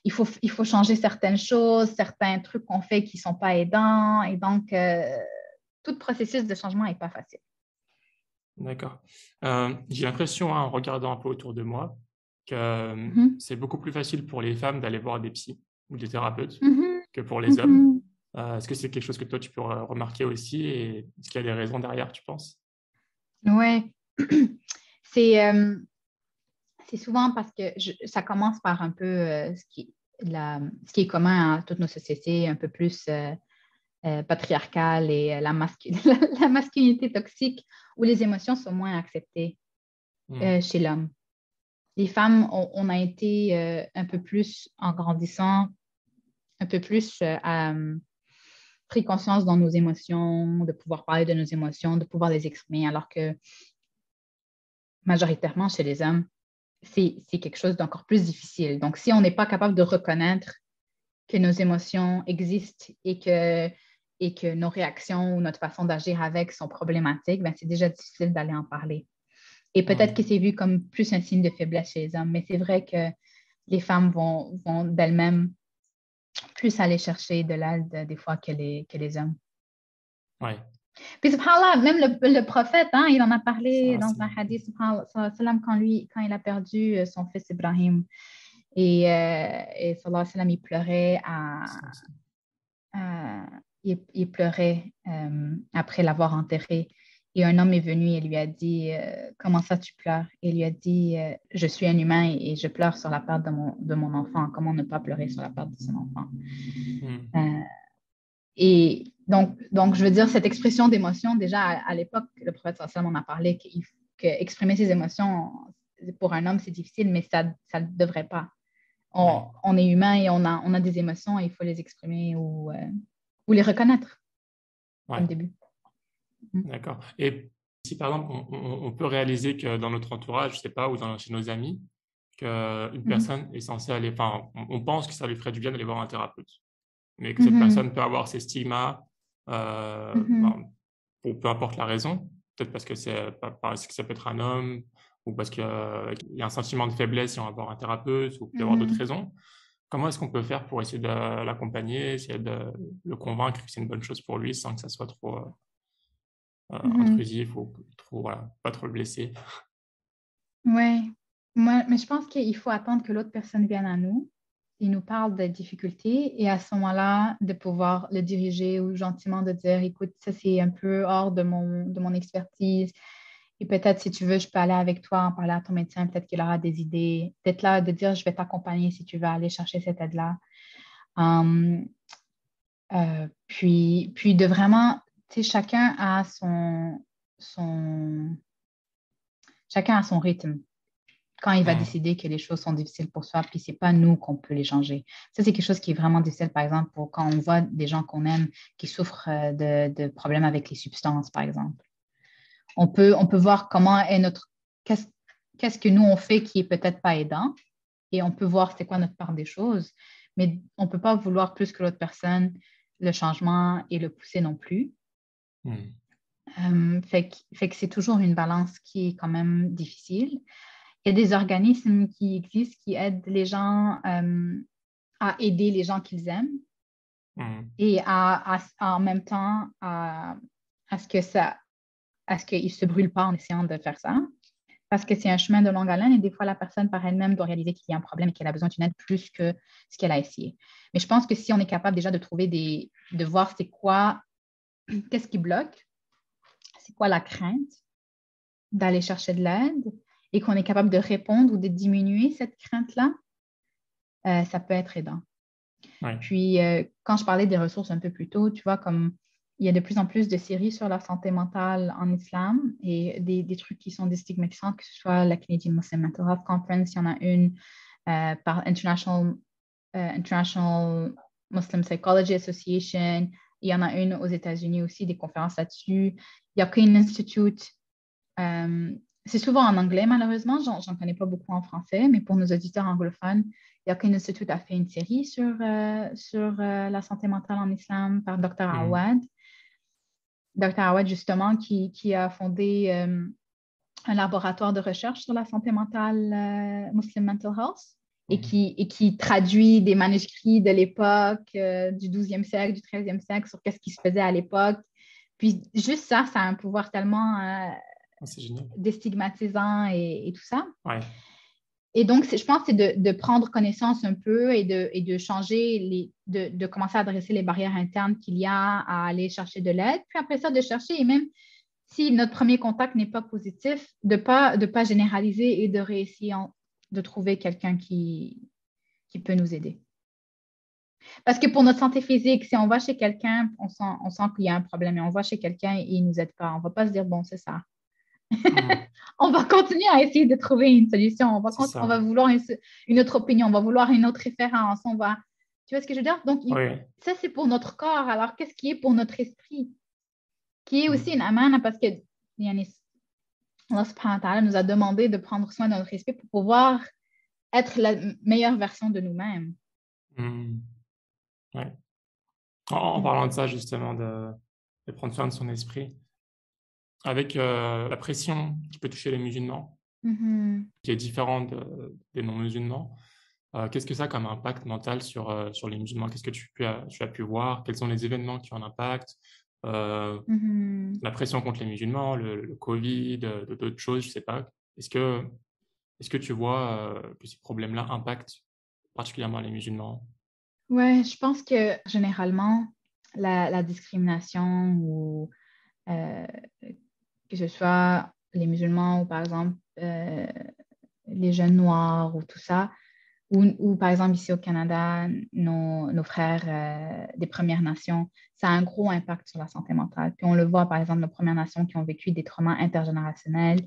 Il faut changer certaines choses, certains trucs qu'on fait qui sont pas aidants. Et donc, tout processus de changement n'est pas facile. D'accord. J'ai l'impression, hein, en regardant un peu autour de moi, que Mhm, c'est beaucoup plus facile pour les femmes d'aller voir des psys ou des thérapeutes mhm, que pour les hommes. mhm. Est-ce que c'est quelque chose que toi, tu peux remarquer aussi et est-ce qu'il y a des raisons derrière, tu penses? Ouais. C'est c'est souvent parce que ça commence par un peu ce qui est commun à toutes nos sociétés, un peu plus patriarcale et la masculinité toxique, où les émotions sont moins acceptées Mhm. chez l'homme. Les femmes, on a été un peu plus, en grandissant, un peu plus pris conscience dans nos émotions, de pouvoir parler de nos émotions, de pouvoir les exprimer, alors que majoritairement chez les hommes, c'est quelque chose d'encore plus difficile. Donc, si on n'est pas capable de reconnaître que nos émotions existent et que nos réactions ou notre façon d'agir avec sont problématiques, ben, c'est déjà difficile d'aller en parler. Et peut-être que Mhm. c'est vu comme plus un signe de faiblesse chez les hommes, mais c'est vrai que les femmes vont d'elles-mêmes plus aller chercher de l'aide des fois que les hommes. Ouais, Puis, subhanallah, même le prophète, hein, il en a parlé ça, dans c'est... un hadith, subhanallah, sallam, quand il a perdu son fils Ibrahim. et sallallahu alayhi wa sallam, il pleurait après l'avoir enterré. Et un homme est venu et lui a dit, comment ça tu pleures? Et il lui a dit, je suis un humain et je pleure sur la perte de mon enfant. Comment ne pas pleurer sur la perte de son enfant? Mm. Et donc, je veux dire, cette expression d'émotion, déjà à l'époque, le prophète sallam en a parlé, qu'exprimer ses émotions pour un homme, c'est difficile, mais ça ne devrait pas. Ouais. On est humain et on a des émotions et il faut les exprimer ou les reconnaître comme Ouais. début. D'accord. Et si par exemple, on peut réaliser que dans notre entourage, je sais pas, ou chez nos amis, qu'une Mhm. personne est censée aller, enfin, on pense que ça lui ferait du bien d'aller voir un thérapeute, mais que cette Mhm. personne peut avoir ses stigmas, Mhm. ben, pour peu importe la raison, peut-être parce que parce que ça peut être un homme, ou parce qu'il y a un sentiment de faiblesse si on va voir un thérapeute, ou peut y avoir d'autres Mhm. raisons. Comment est-ce qu'on peut faire pour essayer de l'accompagner, essayer de le convaincre que c'est une bonne chose pour lui sans que ça soit trop Mhm. intrusif ou trop, voilà, pas trop le blesser? Ouais. Mais je pense qu'il faut attendre que l'autre personne vienne à nous. Il nous parle des difficultés et à ce moment-là, de pouvoir le diriger ou gentiment de dire, écoute, ça c'est un peu hors de mon expertise. Et peut-être si tu veux, je peux aller avec toi, en parler à ton médecin, peut-être qu'il aura des idées. D'être là, de dire, je vais t'accompagner si tu veux aller chercher cette aide-là. Hum, puis de vraiment, tu sais, son, chacun a son rythme quand il va Hmm. décider que les choses sont difficiles pour soi, puis c'est pas nous qu'on peut les changer. Ça, c'est quelque chose qui est vraiment difficile, par exemple, pour quand on voit des gens qu'on aime qui souffrent de problèmes avec les substances, par exemple. On peut voir comment est qu'est-ce que nous on fait qui est peut-être pas aidant, et on peut voir c'est quoi notre part des choses, mais on peut pas vouloir plus que l'autre personne le changement et le pousser non plus. Hmm. Fait que c'est toujours une balance qui est quand même difficile. Il y a des organismes qui existent qui aident les gens à aider les gens qu'ils aiment Hmm. et en même temps à ce que à ce qu'ils ne se brûlent pas en essayant de faire ça. Parce que c'est un chemin de longue haleine et des fois, la personne par elle-même doit réaliser qu'il y a un problème et qu'elle a besoin d'une aide plus que ce qu'elle a essayé. Mais je pense que si on est capable déjà de trouver de voir c'est quoi, qu'est-ce qui bloque, c'est quoi la crainte d'aller chercher de l'aide et qu'on est capable de répondre ou de diminuer cette crainte-là, ça peut être aidant. Ouais. Puis, quand je parlais des ressources un peu plus tôt, tu vois, comme il y a de plus en plus de séries sur la santé mentale en islam et des trucs qui sont déstigmatisants, que ce soit la Canadian Muslim Mental Health Conference, il y en a une par International Muslim Psychology Association, il y en a une aux États-Unis aussi, des conférences là-dessus. Il y a Queen Institute. Euh, c'est souvent en anglais, malheureusement. J'en connais pas beaucoup en français, mais pour nos auditeurs anglophones, il y a qu'une Institute a fait une série sur la santé mentale en islam par Dr. Hmm. Awad. Dr. Awad, justement, qui a fondé un laboratoire de recherche sur la santé mentale Muslim Mental Health Hmm. et qui traduit des manuscrits de l'époque, du 12e siècle, du 13e siècle, sur qu'est-ce qui se faisait à l'époque. Puis juste ça a un pouvoir tellement Ah, c'est génial. déstigmatisant et tout ça. Ouais. Et donc, je pense que c'est de prendre connaissance un peu et de changer, de commencer à adresser les barrières internes qu'il y a à aller chercher de l'aide. Puis après ça, de chercher, et même si notre premier contact n'est pas positif, de pas généraliser et de réussir de trouver quelqu'un qui peut nous aider. Parce que pour notre santé physique, si on va chez quelqu'un, on sent qu'il y a un problème et on va chez quelqu'un et il ne nous aide pas, on ne va pas se dire, bon, c'est ça. Hmm. On va continuer à essayer de trouver une solution. C'est On va ça. vouloir une autre opinion, on va vouloir une autre référence. Tu vois ce que je veux dire? Donc, Oui. ça, c'est pour notre corps. Alors, qu'est-ce qui est pour notre esprit? Qui est aussi Hmm. une amana parce que Allah subhanahu wa ta'ala nous a demandé de prendre soin de notre esprit pour pouvoir être la meilleure version de nous-mêmes. Hmm. Ouais. En parlant de ça, justement, de prendre soin de son esprit, avec la pression qui peut toucher les musulmans, Mhm. qui est différente des non-musulmans, qu'est-ce que ça a comme impact mental sur les musulmans? Qu'est-ce que tu as pu voir? Quels sont les événements qui ont un impact? Euh, Mhm. la pression contre les musulmans, le Covid, d'autres choses, je sais pas. Est-ce que tu vois que ces problèmes-là impactent particulièrement les musulmans? Ouais, je pense que généralement, la discrimination ou euh, que ce soit les musulmans ou par exemple les jeunes noirs ou tout ça, ou par exemple ici au Canada, nos frères des Premières Nations, ça a un gros impact sur la santé mentale. Puis on le voit par exemple, nos Premières Nations qui ont vécu des traumas intergénérationnels,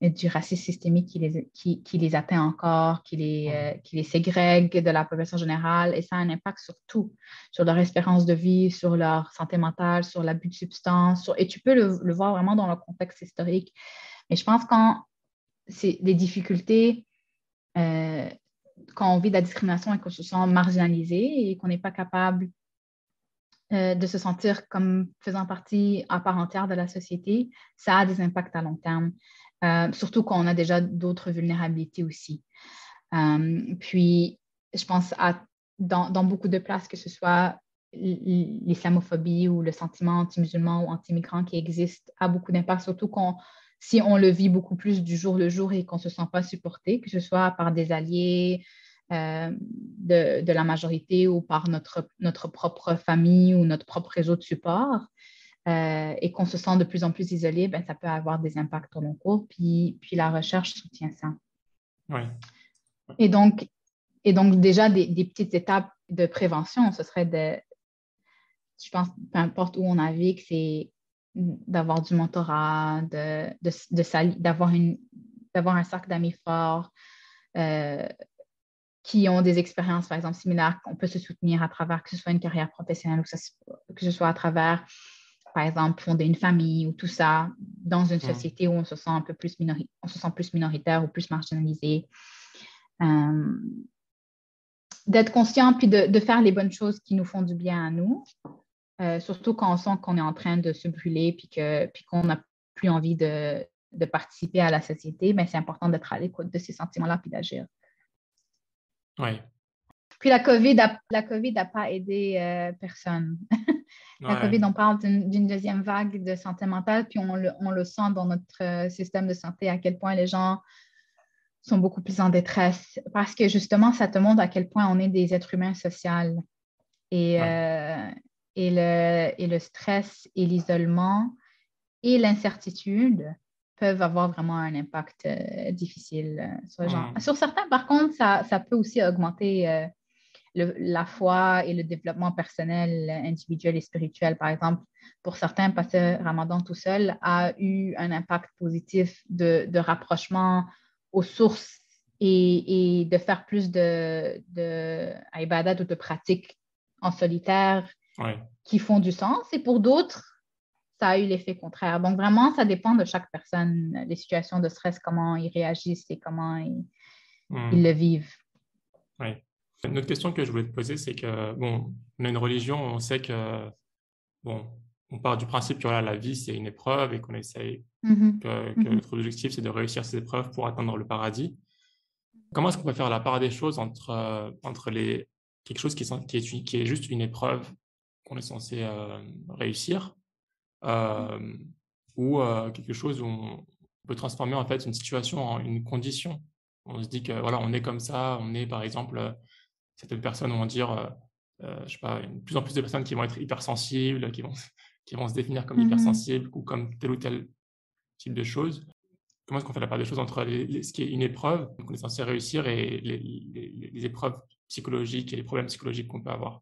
du racisme systémique qui les atteint encore, qui les ségrègue de la population générale, et ça a un impact sur tout, sur leur espérance de vie, sur leur santé mentale, sur l'abus de substances, et tu peux le voir vraiment dans le contexte historique. Mais je pense quand c'est des difficultés, euh, quand on vit de la discrimination et qu'on se sent marginalisé et qu'on n'est pas capable de se sentir comme faisant partie à part entière de la société, ça a des impacts à long terme, surtout quand on a déjà d'autres vulnérabilités aussi. Puis, je pense dans beaucoup de places, que ce soit l'islamophobie ou le sentiment anti-musulman ou anti-migrant qui existe, a beaucoup d'impact, surtout si on le vit beaucoup plus du jour le jour et qu'on ne se sent pas supporté, que ce soit par des alliés de la majorité ou par notre propre famille ou notre propre réseau de support, et qu'on se sent de plus en plus isolé, ben, ça peut avoir des impacts au long cours. Puis la recherche soutient ça. Oui. Et donc, déjà, des petites étapes de prévention, ce serait je pense, peu importe où on navigue, c'est d'avoir du mentorat, d'avoir un cercle d'amis forts qui ont des expériences, par exemple, similaires, qu'on peut se soutenir à travers, que ce soit une carrière professionnelle ou que ce soit à travers, par exemple, fonder une famille ou tout ça, dans une société où on se sent un peu plus minoritaire ou plus marginalisé. D'être conscient puis de faire les bonnes choses qui nous font du bien à nous, surtout quand on sent qu'on est en train de se brûler puis qu'on n'a plus envie de participer à la société, ben, c'est important d'être à l'écoute de ces sentiments-là puis d'agir. Oui. Puis la COVID n'a pas aidé personne. La Ouais. COVID, on parle d'une deuxième vague de santé mentale, puis on le sent dans notre système de santé à quel point les gens sont beaucoup plus en détresse parce que justement, ça te montre à quel point on est des êtres humains sociaux. Et, Ouais. et le stress et l'isolement et l'incertitude peuvent avoir vraiment un impact difficile sur les gens. Sur certains, par contre, ça peut aussi augmenter la foi et le développement personnel, individuel et spirituel. Par exemple, pour certains, passer Ramadan tout seul a eu un impact positif de rapprochement aux sources et de faire plus de ibadat ou de pratiques en solitaire Ouais. qui font du sens. Et pour d'autres, ça a eu l'effet contraire. Donc, vraiment, ça dépend de chaque personne, les situations de stress, comment ils réagissent et comment ils le vivent. Ouais. Une autre question que je voulais te poser, c'est que, bon, on a une religion, on sait que, bon, on part du principe que voilà, la vie, c'est une épreuve et qu'on essaye, Mhm. que Mhm. notre objectif, c'est de réussir ces épreuves pour atteindre le paradis. Comment est-ce qu'on peut faire la part des choses entre quelque chose qui est juste une épreuve qu'on est censé réussir, euh, ou quelque chose où on peut transformer en fait une situation en une condition. On se dit que voilà, on est comme ça, on est par exemple, certaines personnes vont dire, je sais pas, de plus en plus de personnes qui vont être hypersensibles, qui vont se définir comme Mhm. hypersensibles ou comme tel ou tel type de choses. Comment est-ce qu'on fait la part des choses entre ce qui est une épreuve qu'on est censé réussir et les épreuves psychologiques et les problèmes psychologiques qu'on peut avoir?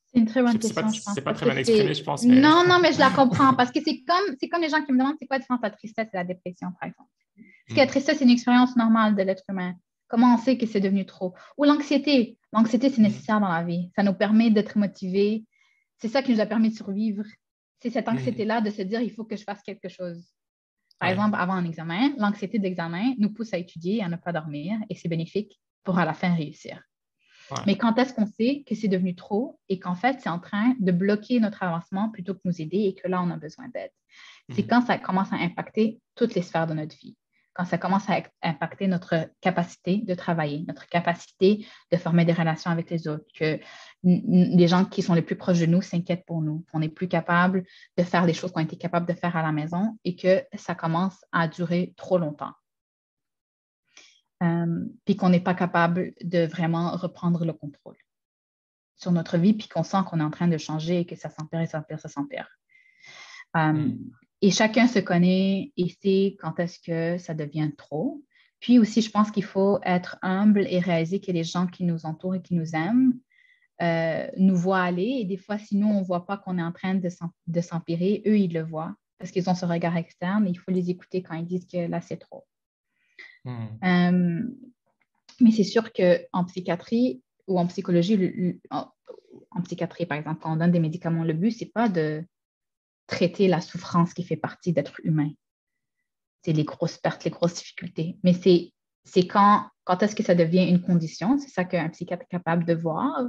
C'est une très Je bonne sais question, je pense, c'est pas parce très que bien exprimé, c'est... je pense, mais Non, non, mais je la comprends, parce que c'est comme les gens qui me demandent c'est quoi la différence entre la tristesse et la dépression, par exemple. Parce que la Hmm. tristesse, c'est une expérience normale de l'être humain. Comment on sait que c'est devenu trop? Ou l'anxiété. L'anxiété, c'est Hmm. nécessaire dans la vie. Ça nous permet d'être motivés. C'est ça qui nous a permis de survivre. C'est cette Hmm. anxiété-là de se dire, il faut que je fasse quelque chose. Par Ouais. exemple, avant un examen, l'anxiété d'examen nous pousse à étudier et à ne pas dormir, et c'est bénéfique pour à la fin réussir. Ouais. Mais quand est-ce qu'on sait que c'est devenu trop et qu'en fait, c'est en train de bloquer notre avancement plutôt que nous aider et que là, on a besoin d'aide? C'est Hmm. quand ça commence à impacter toutes les sphères de notre vie, quand ça commence à impacter notre capacité de travailler, notre capacité de former des relations avec les autres, que les gens qui sont les plus proches de nous s'inquiètent pour nous, qu'on n'est plus capable de faire les choses qu'on était capable de faire à la maison et que ça commence à durer trop longtemps. puis qu'on n'est pas capable de vraiment reprendre le contrôle sur notre vie, puis qu'on sent qu'on est en train de changer et que ça s'empire et ça s'empire, ça s'empire. Et chacun se connaît et sait quand est-ce que ça devient trop. Puis aussi, je pense qu'il faut être humble et réaliser que les gens qui nous entourent et qui nous aiment nous voient aller. Et des fois, si nous, on ne voit pas qu'on est en train de s'empirer, eux, ils le voient parce qu'ils ont ce regard externe et il faut les écouter quand ils disent que là, c'est trop. Mais c'est sûr qu'en psychiatrie ou en psychologie, en psychiatrie, par exemple, quand on donne des médicaments, le but, ce n'est pas de traiter la souffrance qui fait partie d'être humain. C'est les grosses pertes, les grosses difficultés. Mais c'est quand est-ce que ça devient une condition. C'est ça qu'un psychiatre est capable de voir.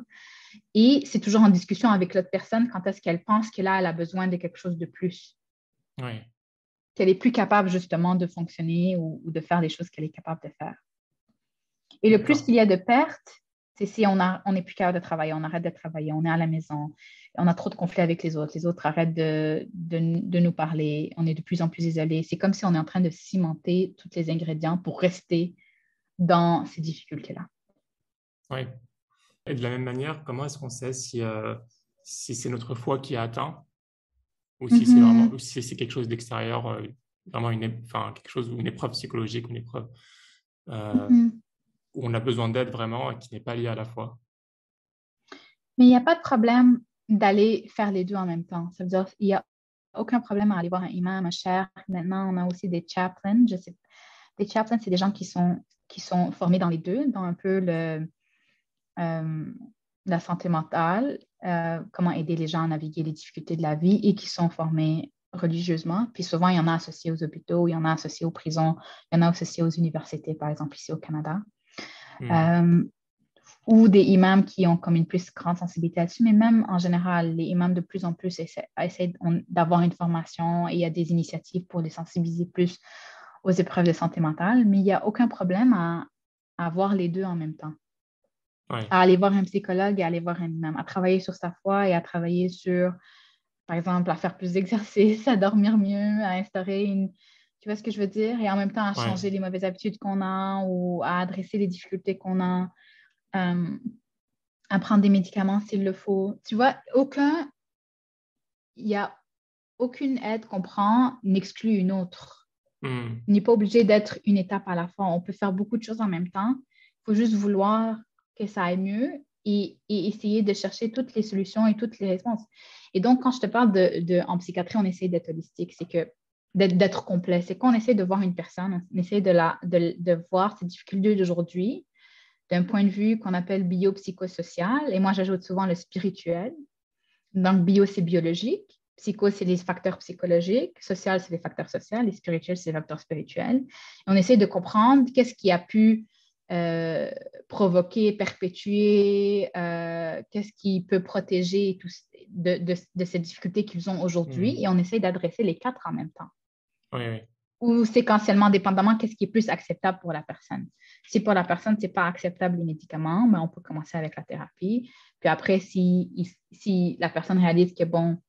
Et c'est toujours en discussion avec l'autre personne quand est-ce qu'elle pense que là, elle a besoin de quelque chose de plus. Oui. Qu'elle est plus capable justement de fonctionner ou de faire les choses qu'elle est capable de faire. Et le plus qu'il y a de pertes, c'est si on n'est plus capable de travailler, on arrête de travailler, on est à la maison, on a trop de conflits avec les autres arrêtent de nous parler, on est de plus en plus isolés. C'est comme si on est en train de cimenter tous les ingrédients pour rester dans ces difficultés-là. Oui. Et de la même manière, comment est-ce qu'on sait si c'est notre foi qui est atteint ou si c'est vraiment, ou si c'est quelque chose d'extérieur, vraiment quelque chose, une épreuve psychologique, une épreuve où on a besoin d'aide vraiment et qui n'est pas liée à la foi? Mais il n'y a pas de problème d'aller faire les deux en même temps. Ça veut dire qu'il n'y a aucun problème à aller voir un imam, un cheikh. Maintenant, on a aussi des chaplains. Les chaplains, c'est des gens qui sont formés dans les deux, dans un peu la santé mentale, comment aider les gens à naviguer les difficultés de la vie et qui sont formés religieusement. Puis souvent, il y en a associés aux hôpitaux, il y en a associés aux prisons, il y en a associés aux universités, par exemple, ici au Canada. Ou des imams qui ont comme une plus grande sensibilité là-dessus, mais même en général, les imams de plus en plus essaient d'avoir une formation et il y a des initiatives pour les sensibiliser plus aux épreuves de santé mentale, mais il n'y a aucun problème à voir les deux en même temps. Oui. À aller voir un psychologue et à aller voir un imam, à travailler sur sa foi et à travailler sur, par exemple, à faire plus d'exercices, à dormir mieux, à instaurer tu vois ce que je veux dire? Et en même temps, à changer les mauvaises habitudes qu'on a ou à adresser les difficultés qu'on a. À prendre des médicaments s'il le faut. Tu vois, il n'y a aucune aide qu'on prend n'exclut une autre. On n'est pas obligé d'être une étape à la fois. On peut faire beaucoup de choses en même temps. Il faut juste vouloir que ça aille mieux et essayer de chercher toutes les solutions et toutes les réponses. Et donc, quand je te parle en psychiatrie, on essaie d'être holistique, c'est que d'être complet. C'est qu'on essaie de voir une personne, on essaie de voir ses difficultés d'aujourd'hui d'un point de vue qu'on appelle biopsychosocial. Et moi, j'ajoute souvent le spirituel. Donc, bio, c'est biologique. Psycho, c'est les facteurs psychologiques. Social, c'est les facteurs sociaux. Et spirituel, c'est les facteurs spirituels. Et on essaie de comprendre qu'est-ce qui a pu provoquer, perpétuer, qu'est-ce qui peut protéger de ces difficultés qu'ils ont aujourd'hui. Et on essaie d'adresser les quatre en même temps. Oui. Ou séquentiellement, dépendamment qu'est-ce qui est plus acceptable pour la personne. Si pour la personne, ce n'est pas acceptable les médicaments, mais on peut commencer avec la thérapie. Puis après, si la personne réalise que, bon,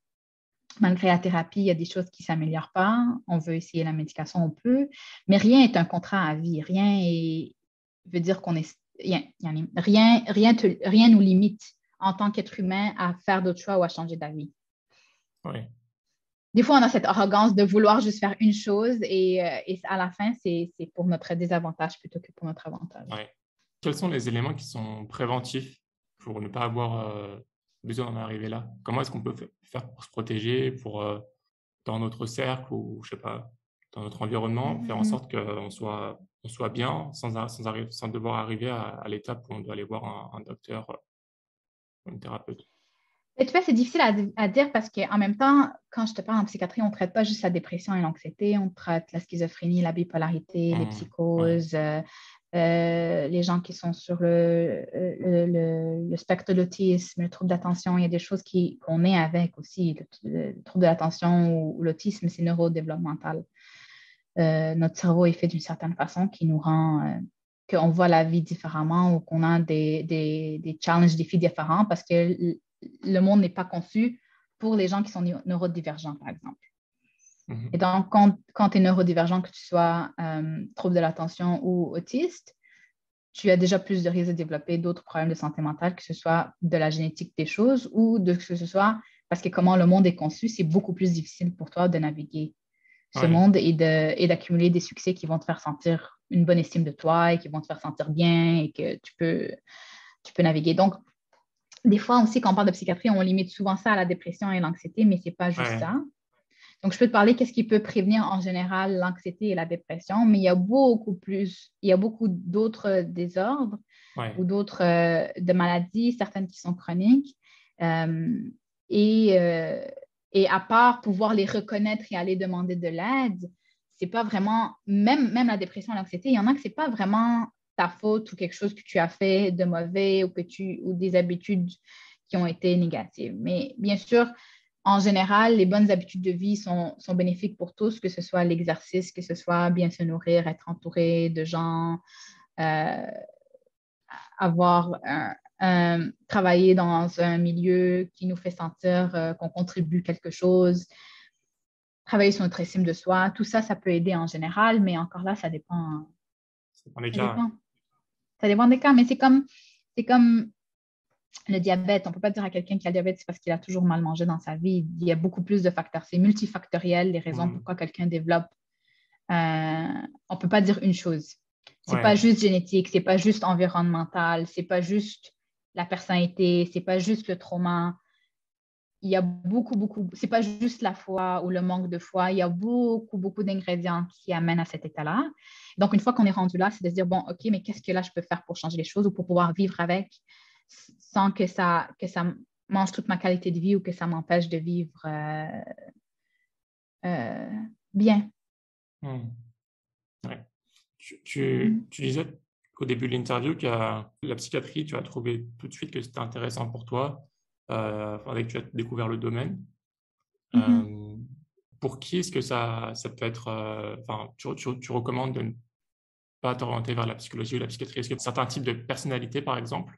malgré la thérapie, il y a des choses qui ne s'améliorent pas, on veut essayer la médication, on peut. Mais rien n'est un contrat à vie. Rien veut dire qu'on est... Rien nous limite en tant qu'être humain à faire d'autres choix ou à changer d'avis. Oui. Des fois, on a cette arrogance de vouloir juste faire une chose et à la fin, c'est pour notre désavantage plutôt que pour notre avantage. Oui. Quels sont les éléments qui sont préventifs pour ne pas avoir besoin d'en arriver là? Comment est-ce qu'on peut faire pour se protéger, dans notre cercle ou, je sais pas, dans notre environnement, faire en sorte qu'on soit bien sans devoir arriver à l'étape où on doit aller voir un docteur ou une thérapeute? Et tu vois, c'est difficile à dire parce qu'en même temps, quand je te parle en psychiatrie, on ne traite pas juste la dépression et l'anxiété, on traite la schizophrénie, la bipolarité, les psychoses, les gens qui sont sur le spectre de l'autisme, le trouble d'attention. Il y a des choses qu'on est avec aussi. Le trouble de l'attention ou l'autisme, c'est neurodéveloppemental. Notre cerveau est fait d'une certaine façon qui nous rend... qu'on voit la vie différemment ou qu'on a des challenges, des défis différents parce que le monde n'est pas conçu pour les gens qui sont neurodivergents, par exemple. Et donc, quand tu es neurodivergent, que tu sois trouble de l'attention ou autiste, tu as déjà plus de risques de développer d'autres problèmes de santé mentale, que ce soit de la génétique des choses ou que ce soit parce que comment le monde est conçu, c'est beaucoup plus difficile pour toi de naviguer ce Oui, monde et d'accumuler des succès qui vont te faire sentir une bonne estime de toi et qui vont te faire sentir bien et que tu peux naviguer. Donc, des fois aussi, quand on parle de psychiatrie, on limite souvent ça à la dépression et l'anxiété, mais c'est pas juste oui, ça. Donc, je peux te parler qu'est-ce qui peut prévenir en général l'anxiété et la dépression, mais il y a beaucoup d'autres désordres oui. ou d'autres de maladies, certaines qui sont chroniques. Euh, et, euh, et à part pouvoir les reconnaître et aller demander de l'aide, c'est pas vraiment, même la dépression et l'anxiété, il y en a que c'est pas vraiment ta faute ou quelque chose que tu as fait de mauvais ou des habitudes qui ont été négatives. Mais bien sûr, en général, les bonnes habitudes de vie sont bénéfiques pour tous, que ce soit l'exercice, que ce soit bien se nourrir, être entouré de gens, euh, travailler dans un milieu qui nous fait sentir qu'on contribue quelque chose, travailler sur notre estime de soi, tout ça, ça peut aider en général, mais encore là, ça dépend. C'est dans les Ça cas. dépend. Ça dépend des cas, mais c'est comme le diabète. On ne peut pas dire à quelqu'un qui a le diabète, c'est parce qu'il a toujours mal mangé dans sa vie. Il y a beaucoup plus de facteurs. C'est multifactoriel, les raisons Hmm. pourquoi quelqu'un développe. On ne peut pas dire une chose. C'est pas Ouais. juste génétique, c'est pas juste environnemental, c'est pas juste la personnalité, c'est pas juste le trauma. Il y a beaucoup, c'est pas juste la foi ou le manque de foi, il y a beaucoup d'ingrédients qui amènent à cet état-là. Donc, une fois qu'on est rendu là, c'est de se dire, bon, OK, mais qu'est-ce que là je peux faire pour changer les choses ou pour pouvoir vivre avec sans que ça mange toute ma qualité de vie ou que ça m'empêche de vivre euh, bien. Hmm. Ouais. Tu, Mm. tu disais qu'au début de l'interview, que la psychiatrie, tu as trouvé tout de suite que c'était intéressant pour toi, enfin, dès que tu as découvert le domaine. Mhm. Euh, pour qui est-ce que ça peut être, enfin, tu recommandes de ne pas t'orienter vers la psychologie ou la psychiatrie? Est-ce que certains types de personnalités, par exemple,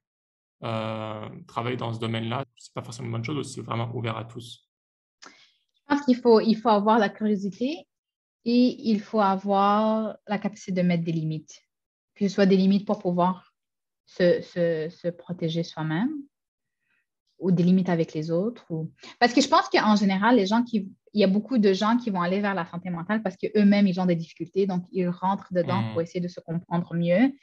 travaillent dans ce domaine-là? C'est pas forcément une bonne chose ou c'est vraiment ouvert à tous? Je pense il faut avoir la curiosité et il faut avoir la capacité de mettre des limites, que ce soit des limites pour pouvoir se protéger soi-même ou des limites avec les autres. Parce que je pense qu'en général, il y a beaucoup de gens qui vont aller vers la santé mentale parce qu'eux-mêmes, ils ont des difficultés, donc ils rentrent dedans pour Hmm. essayer de se comprendre mieux.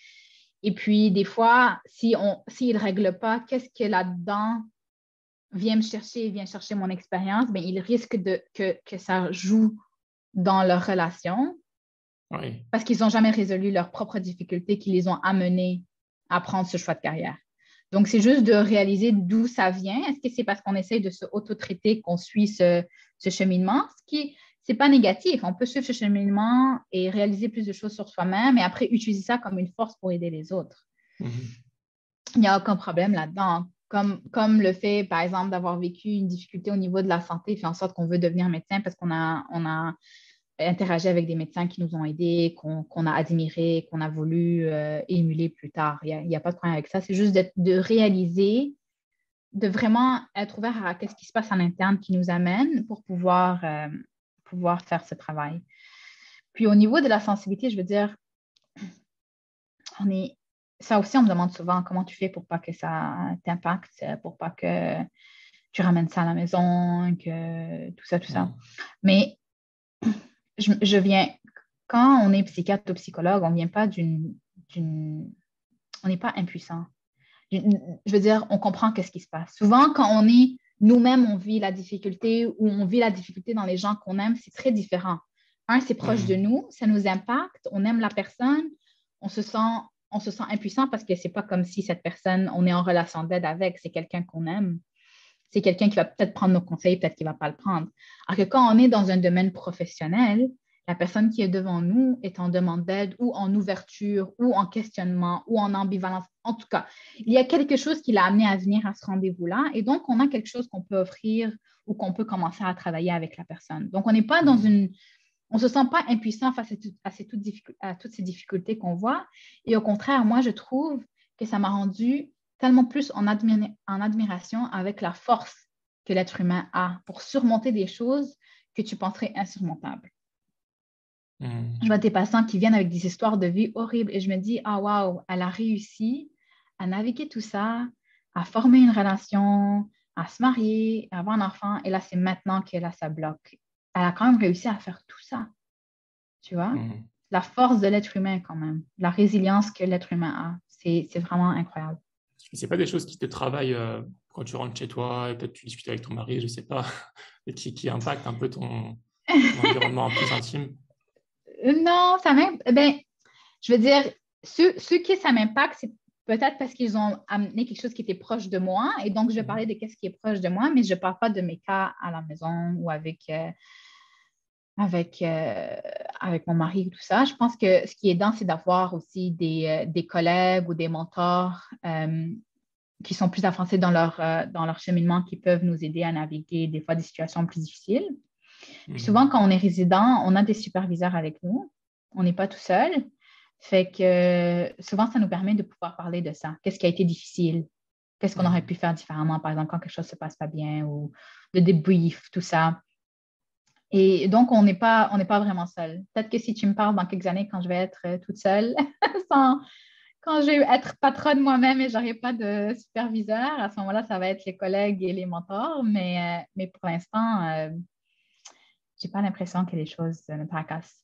Et puis, des fois, s'ils ne règlent pas, qu'est-ce que là-dedans vient chercher mon expérience, bien, ils risquent que ça joue dans leur relation Oui. parce qu'ils n'ont jamais résolu leurs propres difficultés qui les ont amenés à prendre ce choix de carrière. Donc, c'est juste de réaliser d'où ça vient. Est-ce que c'est parce qu'on essaye de se auto-traiter qu'on suit ce cheminement? Ce qui, c'est pas négatif. On peut suivre ce cheminement et réaliser plus de choses sur soi-même et après utiliser ça comme une force pour aider les autres. Mhm. Il n'y a aucun problème là-dedans. Comme le fait, par exemple, d'avoir vécu une difficulté au niveau de la santé fait en sorte qu'on veut devenir médecin parce on a interagi avec des médecins qui nous ont aidés, qu'on a admirés, qu'on a voulu émuler plus tard. Il y a pas de problème avec ça. C'est juste de réaliser, de vraiment être ouvert à ce qui se passe en interne qui nous amène pour pouvoir faire ce travail. Puis au niveau de la sensibilité, je veux dire, on est, ça aussi, on me demande souvent comment tu fais pour pas que ça t'impacte, pour pas que tu ramènes ça à la maison, que tout ça, tout ça. Mhm. Mais je viens, quand on est psychiatre ou psychologue, on vient pas on n'est pas impuissant. Je veux dire, on comprend qu'est-ce qui se passe. Souvent, quand on est nous-mêmes, on vit la difficulté ou on vit la difficulté dans les gens qu'on aime, c'est très différent. Un, c'est proche de Mhm. nous, ça nous impacte, on aime la personne, on se sent, on se sent impuissant parce que c'est pas comme si cette personne, on est en relation d'aide avec, c'est quelqu'un qu'on aime. C'est quelqu'un qui va peut-être prendre nos conseils, peut-être qu'il ne va pas le prendre. Alors que quand on est dans un domaine professionnel, la personne qui est devant nous est en demande d'aide ou en ouverture ou en questionnement ou en ambivalence. En tout cas, il y a quelque chose qui l'a amené à venir à ce rendez-vous-là et donc on a quelque chose qu'on peut offrir ou qu'on peut commencer à travailler avec la personne. Donc on n'est pas dans Mhm. une... On ne se sent pas impuissant face à toutes ces difficultés qu'on voit. Et au contraire, moi, je trouve que ça m'a rendu tellement plus en admiration avec la force que l'être humain a pour surmonter des choses que tu penserais insurmontables. Mhm. Je vois des patients qui viennent avec des histoires de vie horribles et je me dis, ah waouh, elle a réussi à naviguer tout ça, à former une relation, à se marier, à avoir un enfant. Et là, c'est maintenant que là, ça bloque. Elle a quand même réussi à faire tout ça, tu vois? Mhm. La force de l'être humain quand même, la résilience que l'être humain a, c'est vraiment incroyable. C'est pas des choses qui te travaillent quand tu rentres chez toi et peut-être tu discutes avec ton mari, je sais pas, et qui impactent un peu ton environnement plus intime. Non, ça même, ben, je veux dire, ceux qui ça m'impacte, c'est peut-être parce qu'ils ont amené quelque chose qui était proche de moi. Et donc, je vais parler Mhm. de ce qui est proche de moi, mais je ne parle pas de mes cas à la maison ou avec, avec mon mari ou tout ça. Je pense que ce qui est aidant, c'est d'avoir aussi des collègues ou des mentors qui sont plus avancés dans leur cheminement, qui peuvent nous aider à naviguer des fois des situations plus difficiles. Puis souvent, Mhm. quand on est résident, on a des superviseurs avec nous. On n'est pas tout seul. Fait que souvent, ça nous permet de pouvoir parler de ça. Qu'est-ce qui a été difficile? Qu'est-ce qu'on aurait Mhm. pu faire différemment, par exemple, quand quelque chose ne se passe pas bien ou le débrief, tout ça. Et donc, on n'est pas vraiment seul. Peut-être que si tu me parles dans quelques années, quand je vais être toute seule, sans, quand je vais être patronne moi-même et je n'aurai pas de superviseur, à ce moment-là, ça va être les collègues et les mentors. Mais pour l'instant, j'ai pas l'impression que les choses me tracassent.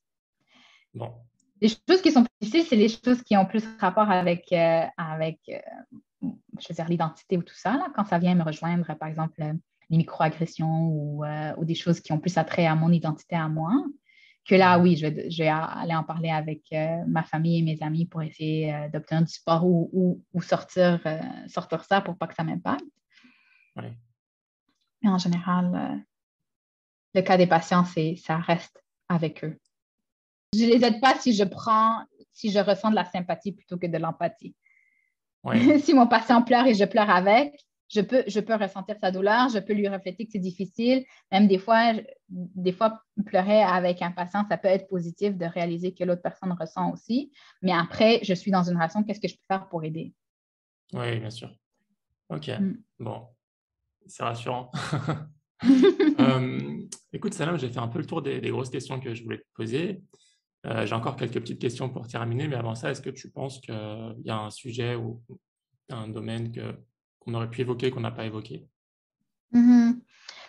Bon, Les choses qui sont plus difficiles, c'est les choses qui ont plus rapport je veux dire, l'identité ou tout ça, là, quand ça vient me rejoindre, par exemple, les microagressions ou des choses qui ont plus attrait à mon identité à moi, que là, mhm. oui, je vais aller en parler avec ma famille et mes amis pour essayer d'obtenir du support ou sortir ça pour pas que ça m'impacte. Ouais. Mais en général, le cas des patients, ça reste avec eux. Je les aide pas si je ressens de la sympathie plutôt que de l'empathie. Ouais. Si mon patient pleure et je pleure avec, je peux ressentir sa douleur, je peux lui refléter que c'est difficile. Même des fois, pleurer avec un patient, ça peut être positif de réaliser que l'autre personne ressent aussi. Mais après, je suis dans une relation, qu'est-ce que je peux faire pour aider? Ouais, bien sûr. Ok. Mm. Bon, c'est rassurant. Écoute, Salam, j'ai fait un peu le tour des grosses questions que je voulais te poser. J'ai encore quelques petites questions pour terminer, mais avant ça, est-ce que tu penses qu'il y a un sujet ou un domaine qu'on aurait pu évoquer, qu'on n'a pas évoqué? Mhm.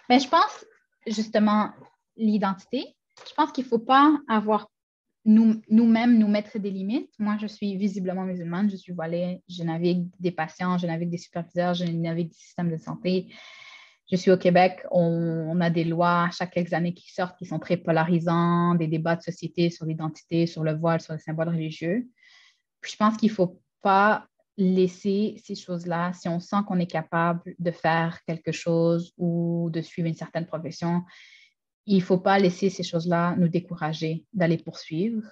Ben, je pense justement l'identité. Je pense qu'il ne faut pas avoir nous-mêmes nous mettre des limites. Moi, je suis visiblement musulmane, je suis voilée, je navigue des patients, je navigue des superviseurs, je navigue des systèmes de santé. Je suis au Québec, on a des lois chaque quelques années qui sortent qui sont très polarisants, des débats de société sur l'identité, sur le voile, sur les symboles religieux. Puis je pense qu'il ne faut pas laisser ces choses-là, si on sent qu'on est capable de faire quelque chose ou de suivre une certaine profession, il ne faut pas laisser ces choses-là nous décourager d'aller poursuivre,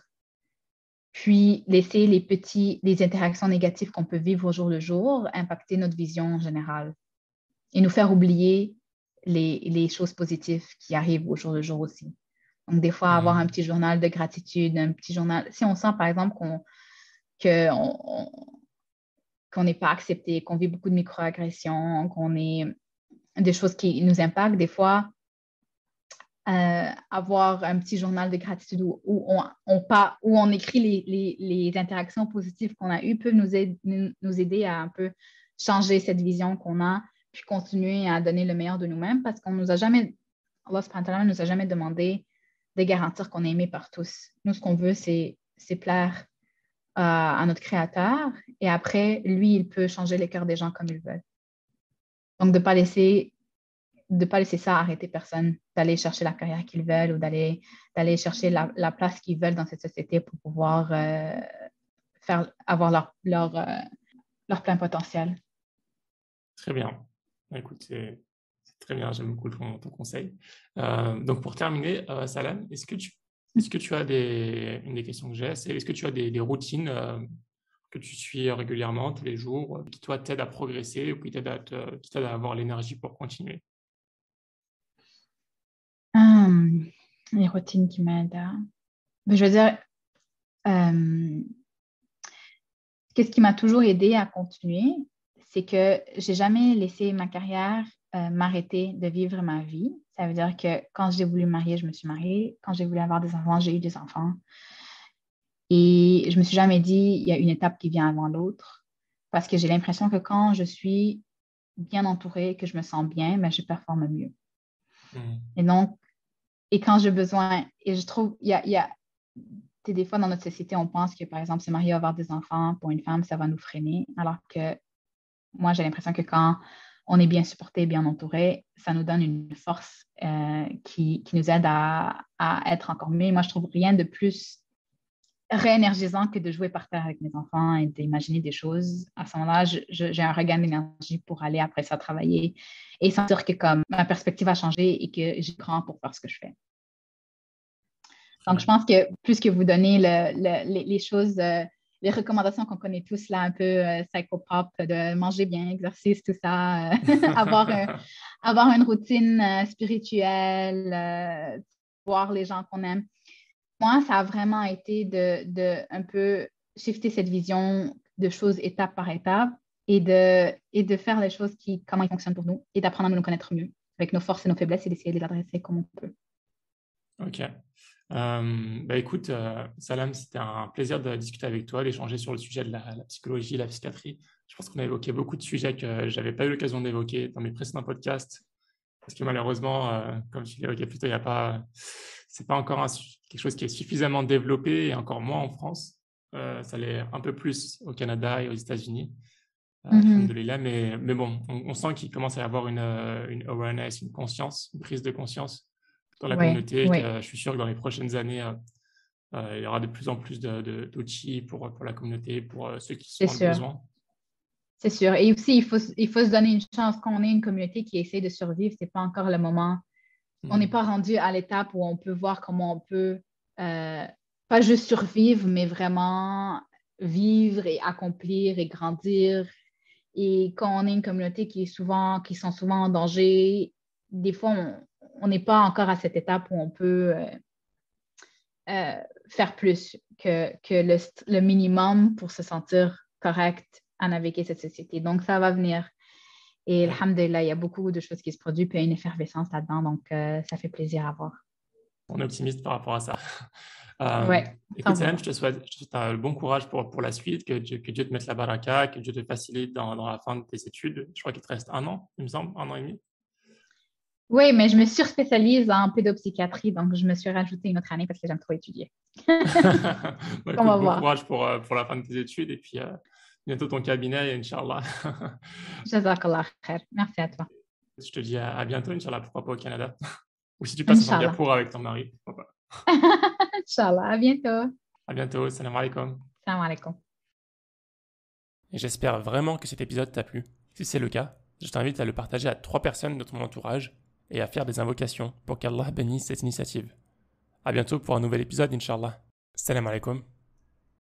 puis laisser les interactions négatives qu'on peut vivre au jour le jour impacter notre vision générale et nous faire oublier les choses positives qui arrivent au jour le jour aussi. Donc, des fois, avoir un Hmm. petit journal de gratitude, un petit journal. Si on sent, par exemple, que qu'on n'est pas accepté, qu'on vit beaucoup de microagressions, qu'on est des choses qui nous impactent, des fois, avoir un petit journal de gratitude où on écrit les interactions positives qu'on a eues peut nous aider à un peu changer cette vision qu'on a, puis continuer à donner le meilleur de nous-mêmes parce qu'on nous a jamais, Allah subhanahu wa ta'ala nous a jamais demandé de garantir qu'on est aimé par tous. Nous, ce qu'on veut, c'est plaire à notre Créateur et après, lui, il peut changer les cœurs des gens comme il veut. Donc, de pas laisser ça arrêter personne, d'aller chercher la carrière qu'ils veulent ou d'aller chercher la place qu'ils veulent dans cette société pour pouvoir avoir leur plein potentiel. Très bien. Écoute, c'est très bien, j'aime beaucoup ton conseil. Donc pour terminer, Salam, est-ce que tu as une des questions que j'ai, c'est est-ce que tu as des routines que tu suis régulièrement, tous les jours, qui toi t'aident à progresser ou qui t'aident à avoir l'énergie pour continuer? Hum, les routines qui m'aident. Je veux dire, euh, qu'est-ce qui m'a toujours aidé à continuer, c'est que j'ai jamais laissé ma carrière m'arrêter de vivre ma vie. Ça veut dire que quand j'ai voulu me marier, je me suis mariée. Quand j'ai voulu avoir des enfants, j'ai eu des enfants. Et je me suis jamais dit, il y a une étape qui vient avant l'autre. Parce que j'ai l'impression que quand je suis bien entourée, que je me sens bien, ben, je performe mieux. Et donc, et quand j'ai besoin, et je trouve, des fois dans notre société, on pense que, par exemple, se marier ou avoir des enfants, pour une femme, ça va nous freiner. Alors que moi, j'ai l'impression que quand on est bien supporté, bien entouré, ça nous donne une force qui nous aide à être encore mieux. Moi, je trouve rien de plus réénergisant que de jouer par terre avec mes enfants et d'imaginer des choses. À ce moment-là, j'ai un regain d'énergie pour aller après ça travailler et sentir que comme ma perspective a changé et que j'y prends pour faire ce que je fais. Donc, je pense que plus que vous donnez les choses, les recommandations qu'on connaît tous là, un peu psychopop, de manger bien, exercice, tout ça, avoir une routine spirituelle, voir les gens qu'on aime. Moi, ça a vraiment été de un peu shifter cette vision de choses étape par étape et de faire les choses comment ils fonctionnent pour nous et d'apprendre à nous connaître mieux avec nos forces et nos faiblesses et d'essayer de les adresser comme on peut. Ok. Écoute, Salam, c'était un plaisir de discuter avec toi, d'échanger sur le sujet de la psychologie et la psychiatrie. Je pense qu'on a évoqué beaucoup de sujets que je n'avais pas eu l'occasion d'évoquer dans mes précédents podcasts. Parce que malheureusement, comme tu l'évoquais plus tôt, c'est pas encore quelque chose qui est suffisamment développé et encore moins en France. Ça l'est un peu plus au Canada et aux États-Unis. Alhamdoulilah, mais bon, on sent qu'il commence à y avoir une awareness, une conscience, une prise de conscience dans la communauté. Oui. Je suis sûr que dans les prochaines années, il y aura de plus en plus d'outils pour la communauté, pour ceux qui sont dans le besoin. C'est sûr. Et aussi, il faut se donner une chance. Quand on est une communauté qui essaie de survivre, ce n'est pas encore le moment. On n'est pas rendu à l'étape où on peut voir comment on peut pas juste survivre, mais vraiment vivre et accomplir et grandir. Et quand on est une communauté qui sont souvent en danger, des fois, on n'est pas encore à cette étape où on peut faire plus que le minimum pour se sentir correct à naviguer cette société. Donc, ça va venir. Et alhamdoulilah, il y a beaucoup de choses qui se produisent, puis il y a une effervescence là-dedans. Donc, ça fait plaisir à voir. On est optimiste par rapport à ça. Écoute, Salam, je te souhaite un bon courage pour la suite, que Dieu te mette la baraka, que Dieu te facilite dans la fin de tes études. Je crois qu'il te reste 1 an, il me semble, 1 an et demi. Oui, mais je me surspécialise en pédopsychiatrie, donc je me suis rajouté une autre année parce que j'aime trop étudier. Écoute, bon courage pour la fin de tes études et puis bientôt ton cabinet, Inch'Allah. Jazakallah khair. Merci à toi. Je te dis à bientôt, Inch'Allah, pourquoi pas au Canada. Ou si tu passes à Singapour avec ton mari, pourquoi pas. Inch'Allah, à bientôt. À bientôt, salam alaikum. Salam alaikum. Et j'espère vraiment que cet épisode t'a plu. Si c'est le cas, je t'invite à le partager à 3 personnes de ton entourage et à faire des invocations pour qu'Allah bénisse cette initiative. À bientôt pour un nouvel épisode, Inch'Allah. Salam alaikum.